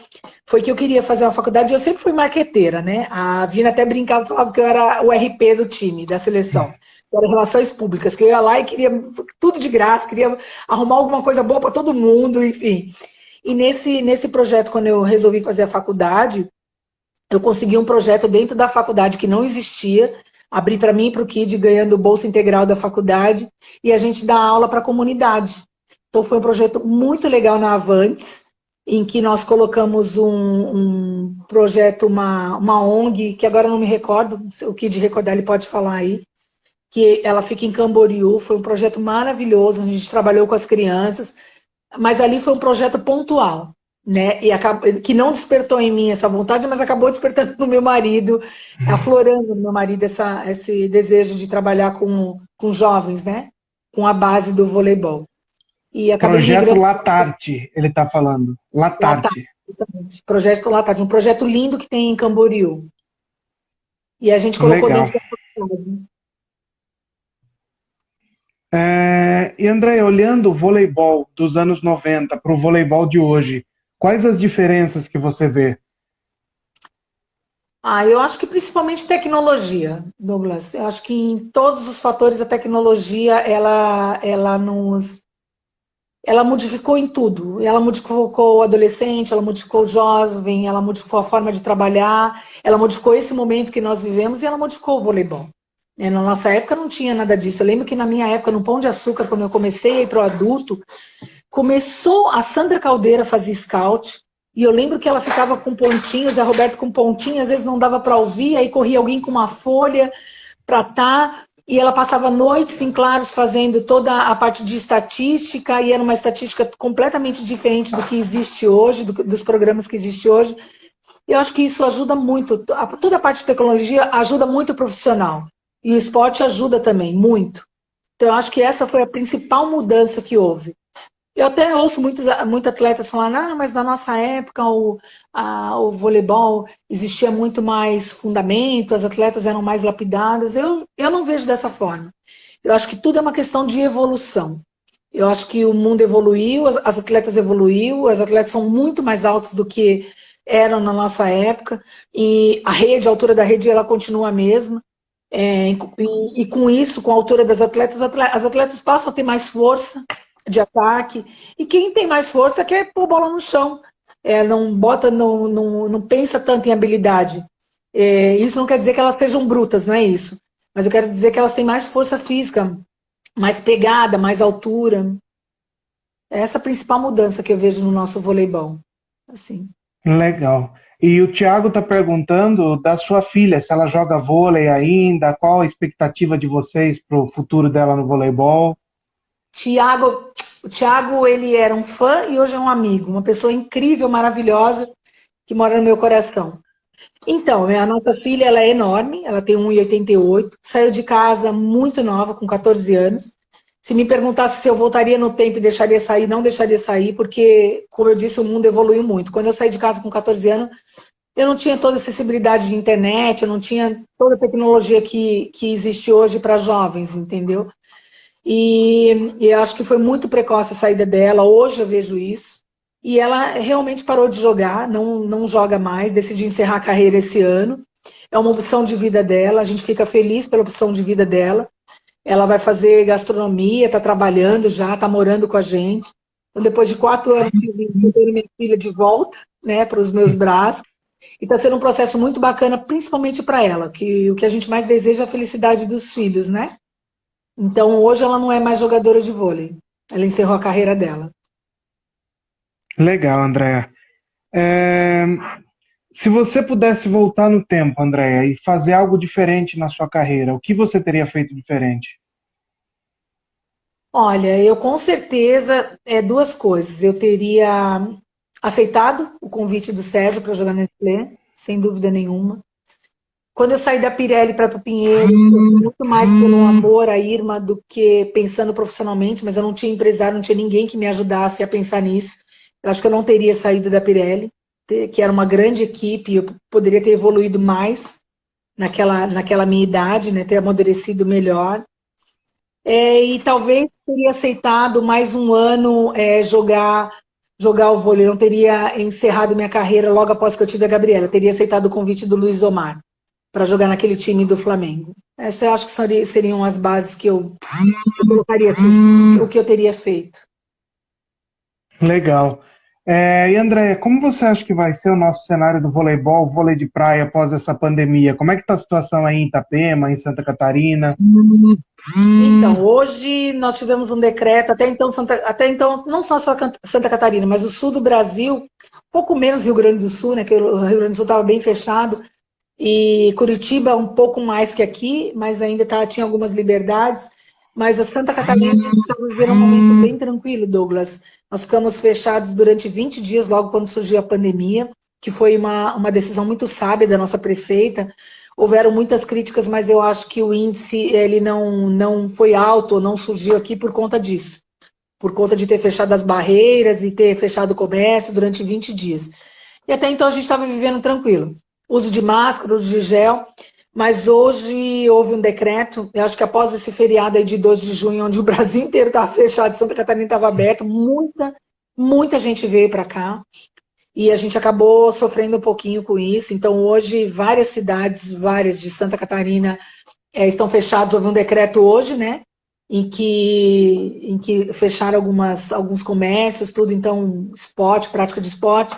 foi que eu queria fazer uma faculdade. Eu sempre fui marqueteira, né? A Vina até brincava, falava que eu era o RP do time, da seleção. Eu era relações públicas, que eu ia lá e queria tudo de graça, queria arrumar alguma coisa boa para todo mundo, enfim. E nesse projeto, quando eu resolvi fazer a faculdade, eu consegui um projeto dentro da faculdade que não existia, abri para mim e para o Kid, ganhando bolsa integral da faculdade, e a gente dá aula para a comunidade. Então foi um projeto muito legal na Avantes, em que nós colocamos um projeto, uma ONG, que agora eu não me recordo, se o Kid recordar ele pode falar aí, que ela fica em Camboriú, foi um projeto maravilhoso, a gente trabalhou com as crianças, mas ali foi um projeto pontual. né? E que não despertou em mim essa vontade, mas acabou despertando no meu marido, aflorando no meu marido esse desejo de trabalhar com jovens, né? Com a base do voleibol. E acabei Projeto migrando. Latarte, ele está falando. Latarte, Latarte. exatamente. Projeto Latarte, um projeto lindo que tem em Camboriú. E a gente colocou Legal. dentro da faculdade. E André, olhando o voleibol dos anos 90 para o voleibol de hoje, quais as diferenças que você vê? Eu acho que principalmente tecnologia, Douglas. Eu acho que em todos os fatores a tecnologia ela modificou em tudo. Ela modificou o adolescente, ela modificou o jovem, ela modificou a forma de trabalhar, ela modificou esse momento que nós vivemos e ela modificou o voleibol. Na nossa época não tinha nada disso. Eu lembro que na minha época, no Pão de Açúcar, quando eu comecei a ir para o adulto, começou a Sandra Caldeira a fazer scout, e eu lembro que ela ficava com pontinhos, a Roberto com pontinhos, às vezes não dava para ouvir, aí corria alguém com uma folha para tá, e ela passava noites em claros fazendo toda a parte de estatística, e era uma estatística completamente diferente do que existe hoje, dos programas que existe hoje. Eu acho que isso ajuda muito, toda a parte de tecnologia ajuda muito o profissional, e o esporte ajuda também, muito. Então eu acho que essa foi a principal mudança que houve. Eu até ouço muitos atletas falando, mas na nossa época o voleibol existia muito mais fundamento, as atletas eram mais lapidadas. Eu não vejo dessa forma. Eu acho que tudo é uma questão de evolução. Eu acho que o mundo evoluiu, as atletas evoluiu, as atletas são muito mais altas do que eram na nossa época, e a altura da rede, ela continua a mesma. E com isso, com a altura das atletas, as atletas passam a ter mais força de ataque, e quem tem mais força quer pôr bola no chão, não pensa tanto em habilidade. Isso não quer dizer que elas sejam brutas, não é isso, mas eu quero dizer que elas têm mais força física, mais pegada, mais altura. É essa a principal mudança que eu vejo no nosso voleibol. Assim. Legal. E o Thiago está perguntando da sua filha, se ela joga vôlei ainda, qual a expectativa de vocês para o futuro dela no voleibol? O Thiago, ele era um fã e hoje é um amigo, uma pessoa incrível, maravilhosa, que mora no meu coração. Então, a nossa filha, ela é enorme, ela tem 1,88, saiu de casa muito nova, com 14 anos. Se me perguntasse se eu voltaria no tempo e deixaria sair, não deixaria sair, porque, como eu disse, o mundo evoluiu muito. Quando eu saí de casa com 14 anos, eu não tinha toda a acessibilidade de internet, eu não tinha toda a tecnologia que existe hoje para jovens, entendeu? E eu acho que foi muito precoce a saída dela, hoje eu vejo isso. E ela realmente parou de jogar, não joga mais, decidiu encerrar a carreira esse ano. É uma opção de vida dela, a gente fica feliz pela opção de vida dela. Ela vai fazer gastronomia, está trabalhando já, está morando com a gente. Então, depois de 4 anos, eu tenho minha filha de volta, né, para os meus braços. E está sendo um processo muito bacana, principalmente para ela, que o que a gente mais deseja é a felicidade dos filhos, né? Então, hoje ela não é mais jogadora de vôlei. Ela encerrou a carreira dela. Legal, Andréa. Se você pudesse voltar no tempo, Andréa, e fazer algo diferente na sua carreira, o que você teria feito diferente? Olha, eu com certeza, duas coisas. Eu teria aceitado o convite do Sérgio para jogar na Nestlé, sem dúvida nenhuma. Quando eu saí da Pirelli para o Pinheiro, muito mais pelo amor à Irma do que pensando profissionalmente, mas eu não tinha empresário, não tinha ninguém que me ajudasse a pensar nisso. Eu acho que eu não teria saído da Pirelli, que era uma grande equipe, eu poderia ter evoluído mais naquela minha idade, né, ter amadurecido melhor. E talvez teria aceitado mais um ano jogar o vôlei. Eu não teria encerrado minha carreira logo após que eu tive a Gabriela. Eu teria aceitado o convite do Luiz Omar para jogar naquele time do Flamengo. Essa eu acho que seriam as bases que eu colocaria, assim, o que eu teria feito. Legal. E Andréia, como você acha que vai ser o nosso cenário do voleibol, vôlei de praia após essa pandemia? Como é que está a situação aí em Itapema, em Santa Catarina? Então, hoje nós tivemos um decreto, até então não só Santa Catarina, mas o sul do Brasil, pouco menos Rio Grande do Sul, né, que o Rio Grande do Sul estava bem fechado, e Curitiba um pouco mais que aqui, mas ainda tinha algumas liberdades, mas a Santa Catarina estava viver um momento bem tranquilo, Douglas. Nós ficamos fechados durante 20 dias, logo quando surgiu a pandemia, que foi uma decisão muito sábia da nossa prefeita. Houveram muitas críticas, mas eu acho que o índice ele não foi alto, não surgiu aqui por conta disso. Por conta de ter fechado as barreiras e ter fechado o comércio durante 20 dias. E até então a gente estava vivendo tranquilo. Uso de máscara, uso de gel, mas hoje houve um decreto, eu acho que após esse feriado aí de 2 de junho, onde o Brasil inteiro estava fechado, Santa Catarina estava aberto, muita gente veio para cá. E a gente acabou sofrendo um pouquinho com isso. Então, hoje, várias cidades, várias de Santa Catarina estão fechadas. Houve um decreto hoje, né? Em que fecharam alguns comércios, tudo. Então, esporte, prática de esporte.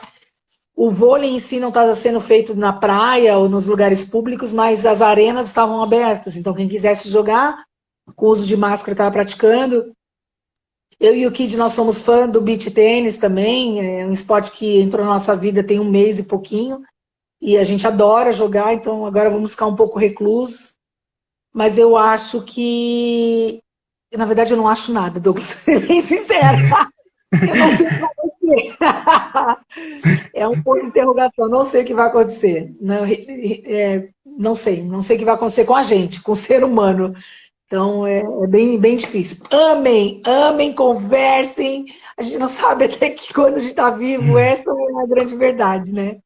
O vôlei em si não está sendo feito na praia ou nos lugares públicos, mas as arenas estavam abertas. Então, quem quisesse jogar, com uso de máscara, estava praticando. Eu e o Kid, nós somos fã do beach tênis também, é um esporte que entrou na nossa vida tem um mês e pouquinho, e a gente adora jogar, então agora vamos ficar um pouco reclusos, mas eu acho que, na verdade eu não acho nada, Douglas, ser bem sincera, eu não sei o que vai acontecer, é um ponto de interrogação, não sei o que vai acontecer, não sei o que vai acontecer com a gente, com o ser humano. Então, é bem difícil. Amem, conversem. A gente não sabe até que quando a gente está vivo, essa é a grande verdade, né?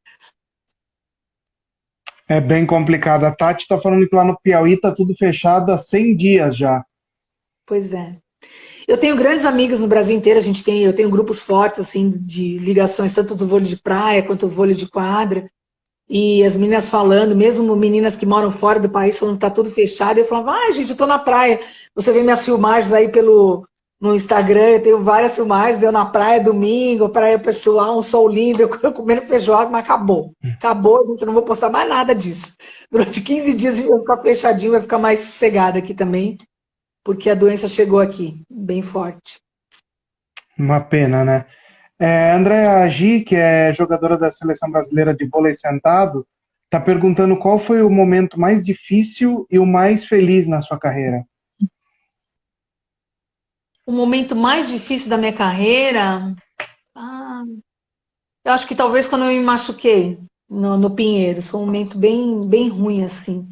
É bem complicado. A Tati está falando que lá no Piauí está tudo fechado há 100 dias já. Pois é. Eu tenho grandes amigos no Brasil inteiro. Eu tenho grupos fortes, assim, de ligações, tanto do vôlei de praia quanto do vôlei de quadra. E as meninas falando, mesmo meninas que moram fora do país, falando que tá tudo fechado. Eu falava, gente, eu tô na praia. Você vê minhas filmagens aí no Instagram, eu tenho várias filmagens, eu na praia domingo, praia pessoal, um sol lindo, eu comendo feijoada, mas acabou. Acabou, gente, eu não vou postar mais nada disso. Durante 15 dias a gente vai ficar fechadinho, vai ficar mais sossegada aqui também, porque a doença chegou aqui, bem forte. Uma pena, né? Andréa Agi, que é jogadora da Seleção Brasileira de Vôlei Sentado, está perguntando qual foi o momento mais difícil e o mais feliz na sua carreira. O momento mais difícil da minha carreira... eu acho que talvez quando eu me machuquei no Pinheiros, foi um momento bem ruim, assim.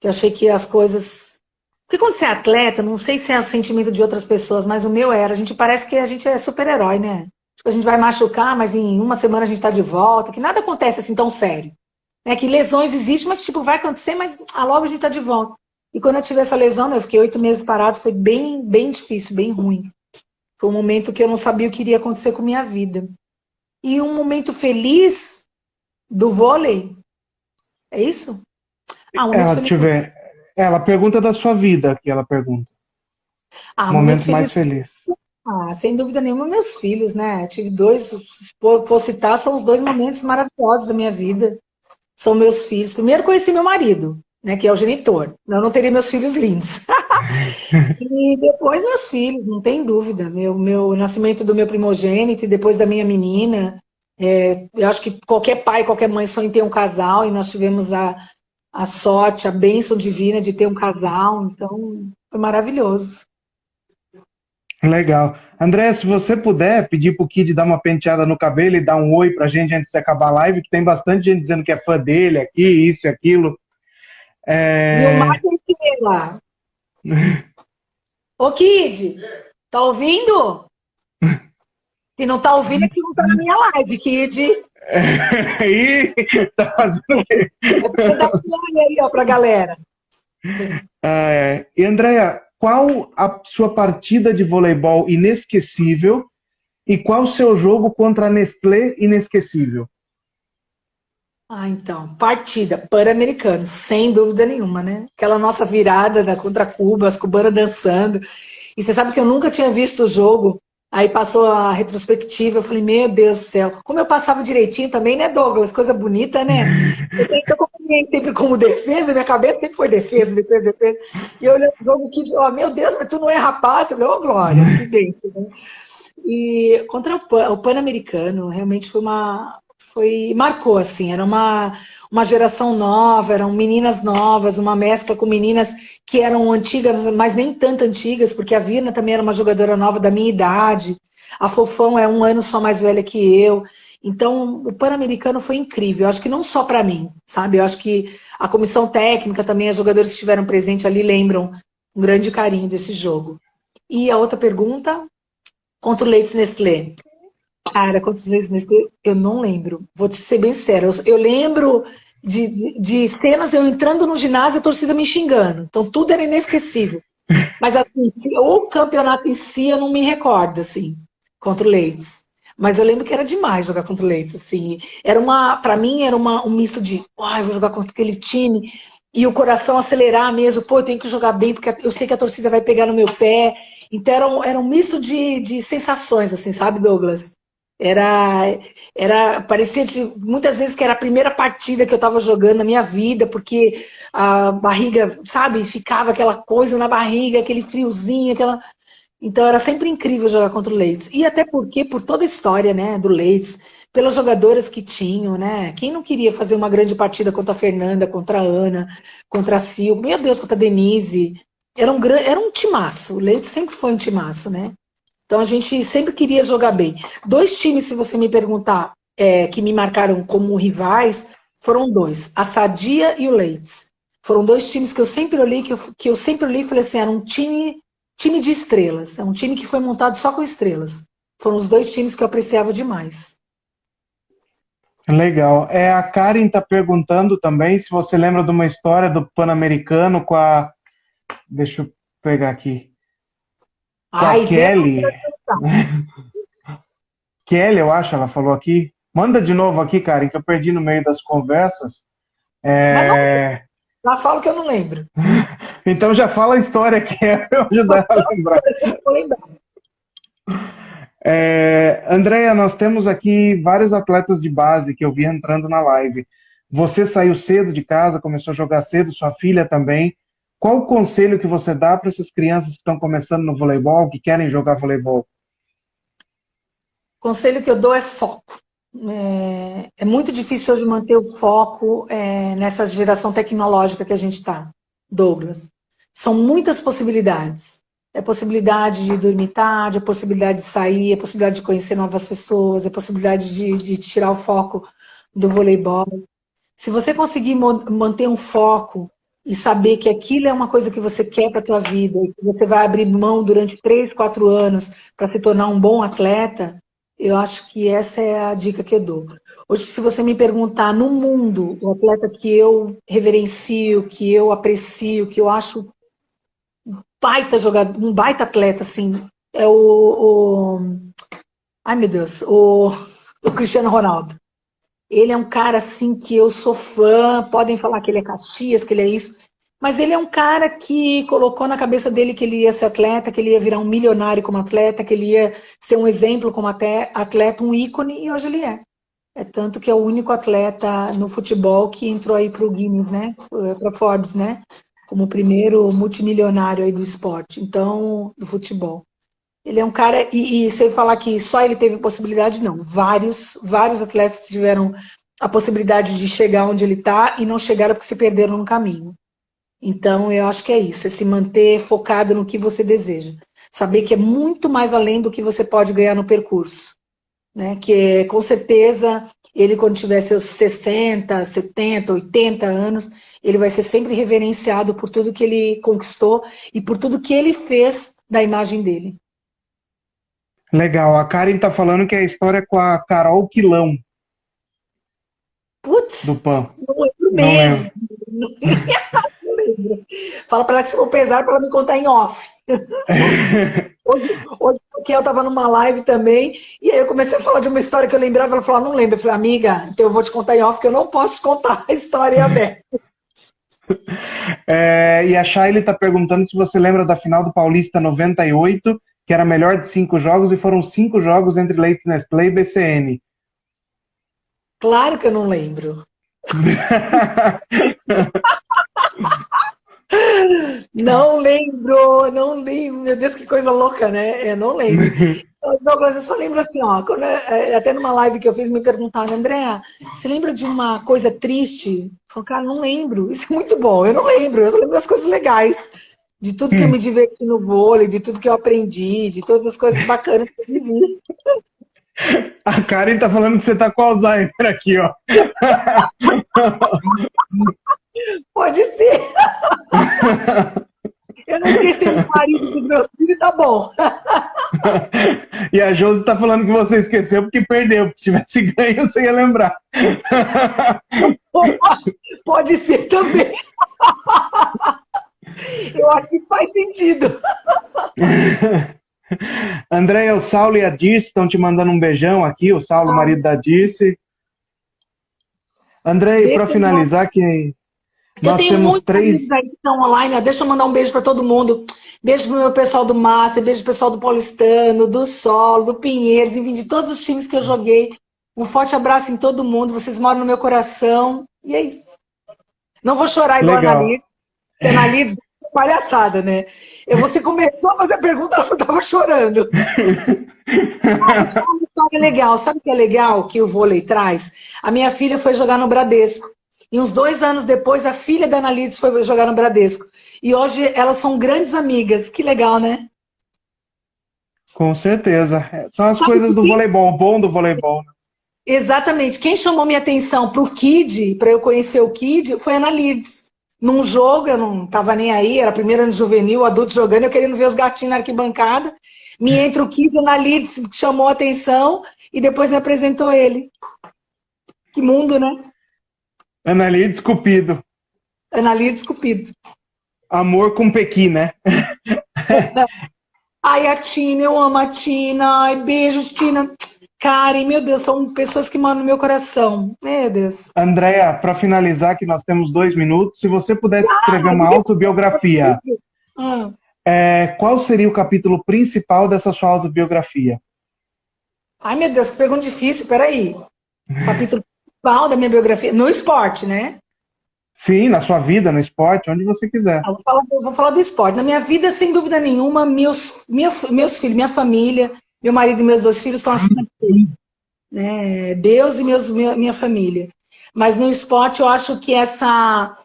Que eu achei que as coisas... Porque quando você é atleta, não sei se é o sentimento de outras pessoas, mas o meu era. A gente parece que a gente é super-herói, né? Tipo, a gente vai machucar, mas em uma semana a gente tá de volta, que nada acontece assim tão sério. Né? Que lesões existem, mas tipo, vai acontecer, mas logo a gente tá de volta. E quando eu tive essa lesão, né, eu fiquei 8 meses parado, foi bem difícil, bem ruim. Foi um momento que eu não sabia o que iria acontecer com a minha vida. E um momento feliz do vôlei, é isso? Um momento feliz. Ela pergunta da sua vida, que ela pergunta. Momento mais feliz. Sem dúvida nenhuma, meus filhos, né? Eu tive 2, se for citar, são os 2 momentos maravilhosos da minha vida. São meus filhos. Primeiro conheci meu marido, né, que é o genitor. Eu não teria meus filhos lindos. E depois meus filhos, não tem dúvida. Meu nascimento do meu primogênito e depois da minha menina. Eu acho que qualquer pai, qualquer mãe sonha em ter um casal, e nós tivemos a sorte, a bênção divina de ter um casal. Então, foi maravilhoso. Legal. André, se você puder pedir pro Kid dar uma penteada no cabelo e dar um oi pra gente antes de acabar a live, que tem bastante gente dizendo que é fã dele aqui, isso e aquilo. E o Marcos lá. Ô, Kid, tá ouvindo? Se não tá ouvindo, é que não tá na minha live, Kid. Tá fazendo o quê? Vou dar um aí, ó, pra galera. E, Andréa, qual a sua partida de voleibol inesquecível e qual o seu jogo contra a Nestlé inesquecível? Então, partida, Pan-Americano, sem dúvida nenhuma, né? Aquela nossa virada contra Cuba, as cubanas dançando. E você sabe que eu nunca tinha visto o jogo. Aí passou a retrospectiva, eu falei, meu Deus do céu. Como eu passava direitinho também, né, Douglas? Coisa bonita, né? Eu sempre como defesa, minha cabeça sempre foi defesa. E eu olhei o jogo aqui, meu Deus, mas tu não é rapaz? Eu falei, glórias, que bem. Né? E contra o Pan-Americano, realmente foi marcou, assim, era uma geração nova, eram meninas novas, uma mescla com meninas que eram antigas, mas nem tanto antigas, porque a Virna também era uma jogadora nova da minha idade, a Fofão é um ano só mais velha que eu, então o Pan-Americano foi incrível, eu acho que não só para mim, sabe, eu acho que a comissão técnica também, os jogadores que estiveram presentes ali lembram um grande carinho desse jogo. E a outra pergunta, contra o Leite Nestlé. Cara, quantas vezes nesse eu não lembro. Vou te ser bem sério. Eu lembro de cenas eu entrando no ginásio e a torcida me xingando. Então tudo era inesquecível. Mas assim, o campeonato em si eu não me recordo, assim, contra o Leeds. Mas eu lembro que era demais jogar contra o Leeds, assim. Para mim era um misto de, eu vou jogar contra aquele time e o coração acelerar mesmo, pô, eu tenho que jogar bem porque eu sei que a torcida vai pegar no meu pé. Então era um misto de sensações, assim, sabe, Douglas? Parecia muitas vezes que era a primeira partida que eu estava jogando na minha vida, porque a barriga, sabe, ficava aquela coisa na barriga, aquele friozinho, então era sempre incrível jogar contra o Leeds. E até porque, por toda a história, né, do Leeds, pelas jogadoras que tinham, né? Quem não queria fazer uma grande partida contra a Fernanda, contra a Ana, contra a Sil, meu Deus, contra a Denise. Era um timaço. O Leeds sempre foi um timaço, né? Então a gente sempre queria jogar bem. Dois times, se você me perguntar, que me marcaram como rivais, foram dois, a Sadia e o Leeds. Foram dois times que eu sempre olhei, que eu sempre olhei e falei assim, era um time de estrelas, é um time que foi montado só com estrelas. Foram os dois times que eu apreciava demais. Legal. A Karen está perguntando também se você lembra de uma história do Pan-Americano com a... Deixa eu pegar aqui. Com a Kelly. Kelly, eu acho, ela falou aqui. Manda de novo aqui, Karen, que eu perdi no meio das conversas. Mas não, já falo que eu não lembro. Então já fala a história que é para eu ajudar a lembrar. Eu vou lembrar. Andréia, nós temos aqui vários atletas de base que eu vi entrando na live. Você saiu cedo de casa, começou a jogar cedo, sua filha também. Qual o conselho que você dá para essas crianças que estão começando no voleibol, que querem jogar voleibol? O conselho que eu dou é foco. É muito difícil hoje manter o foco nessa geração tecnológica que a gente está, Douglas. São muitas possibilidades. É possibilidade de dormir tarde, é possibilidade de sair, é possibilidade de conhecer novas pessoas, é possibilidade de tirar o foco do voleibol. Se você conseguir manter um foco e saber que aquilo é uma coisa que você quer para a tua vida, e que você vai abrir mão durante 3, 4 anos para se tornar um bom atleta, eu acho que essa é a dica que eu dou. Hoje, se você me perguntar, no mundo, o atleta que eu reverencio, que eu aprecio, que eu acho baita jogador, um baita atleta, assim, é ai meu Deus, o Cristiano Ronaldo. Ele é um cara, assim, que eu sou fã, podem falar que ele é Caxias, que ele é isso, mas ele é um cara que colocou na cabeça dele que ele ia ser atleta, que ele ia virar um milionário como atleta, que ele ia ser um exemplo como atleta, um ícone, e hoje ele é. É tanto que é o único atleta no futebol que entrou aí para o Guinness, né, para Forbes, né, como o primeiro multimilionário aí do esporte, então, do futebol. Ele é um cara, e sem falar que só ele teve possibilidade, não. Vários atletas tiveram a possibilidade de chegar onde ele está e não chegaram porque se perderam no caminho. Então, eu acho que é isso, é se manter focado no que você deseja. Saber que é muito mais além do que você pode ganhar no percurso. Né? Que, com certeza, ele quando tiver seus 60, 70, 80 anos, ele vai ser sempre reverenciado por tudo que ele conquistou e por tudo que ele fez da imagem dele. Legal. A Karen tá falando que a história é com a Carol Quilão. Putz, do PAN. não lembro mesmo. Não lembro. Fala para ela que se for pesar para ela me contar em off. Hoje porque eu estava numa live também, e aí eu comecei a falar de uma história que eu lembrava, ela falou, não lembro. Eu falei, amiga, então eu vou te contar em off, que eu não posso te contar a história aberta. E a Shaile está perguntando se você lembra da final do Paulista 98, que era melhor de 5 jogos, e foram 5 jogos entre Leite Nestlé e BCN. Claro que eu não lembro. Não lembro, meu Deus, que coisa louca, né? Não lembro. Douglas, eu só lembro assim, ó, até numa live que eu fiz, me perguntaram, Andréa, você lembra de uma coisa triste? Eu falei, cara, não lembro. Isso é muito bom, eu não lembro, eu só lembro das coisas legais, de tudo que eu me diverti no vôlei, de tudo que eu aprendi, de todas as coisas bacanas que eu vivi. A Karen tá falando que você tá com Alzheimer aqui, ó. Pode ser. Eu não esqueci do marido do meu filho, tá bom. E a Josi tá falando que você esqueceu porque perdeu. Se tivesse ganho, você ia lembrar. Pode ser também. Eu acho que faz sentido. Andréia, o Saulo e a Dirce estão te mandando um beijão aqui. O Saulo, marido da Dirce. Andréia, para finalizar, que nós temos 3... amigos aí que estão online. Deixa eu mandar um beijo para todo mundo. Beijo pro meu pessoal do Master, beijo pro pessoal do Paulistano, do Solo, do Pinheiros, enfim, de todos os times que eu joguei. Um forte abraço em todo mundo. Vocês moram no meu coração. E é isso. Não vou chorar igual a Analise, porque a Analise é palhaçada, né? Você começou a fazer a pergunta, ela estava chorando. Uma história legal. Sabe o que é legal que o vôlei traz? A minha filha foi jogar no Bradesco. E uns 2 anos depois, a filha da Analides foi jogar no Bradesco. E hoje elas são grandes amigas. Que legal, né? Com certeza. São as coisas do voleibol, o bom do voleibol. Exatamente. Quem chamou minha atenção para o Kid, para eu conhecer o Kid, foi a Analides. Num jogo, eu não estava nem aí, era primeiro ano juvenil, adulto jogando, eu querendo ver os gatinhos na arquibancada. Me entra o Kid, a Analides chamou a atenção e depois me apresentou ele. Que mundo, né? Analides Cupido. Analides Cupido. Amor com Pequi, né? Ai, a Tina, eu amo a Tina. Ai, beijos, Tina. Karen, meu Deus, são pessoas que moram no meu coração. Meu Deus. Andréia, para finalizar, que nós temos 2 minutos, se você pudesse escrever uma autobiografia, qual seria o capítulo principal dessa sua autobiografia? Ai, meu Deus, que pergunta difícil, peraí. Capítulo principal da minha biografia, no esporte, né? Sim, na sua vida, no esporte, onde você quiser. Vou falar do esporte. Na minha vida, sem dúvida nenhuma, meus filhos, minha família, meu marido e meus 2 filhos estão acima de tudo. Deus e minha família. Mas no esporte, eu acho que essa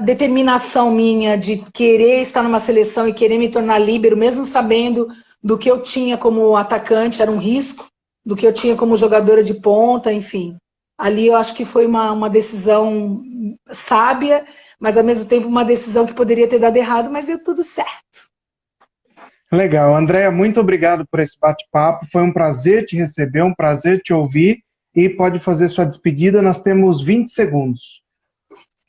determinação minha de querer estar numa seleção e querer me tornar líbero, mesmo sabendo do que eu tinha como atacante, era um risco, do que eu tinha como jogadora de ponta, enfim. Ali eu acho que foi uma decisão sábia, mas ao mesmo tempo uma decisão que poderia ter dado errado, mas deu tudo certo. Legal. Andréia, muito obrigado por esse bate-papo. Foi um prazer te receber, um prazer te ouvir. E pode fazer sua despedida, nós temos 20 segundos.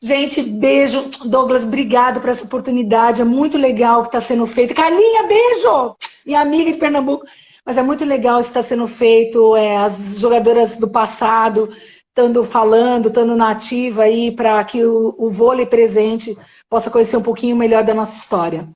Gente, beijo. Douglas, obrigado por essa oportunidade. É muito legal o que está sendo feito. Carlinha, beijo! Minha amiga de Pernambuco. Mas é muito legal isso que está sendo feito. As jogadoras do passado estando falando, estando na ativa aí para que o vôlei presente possa conhecer um pouquinho melhor da nossa história.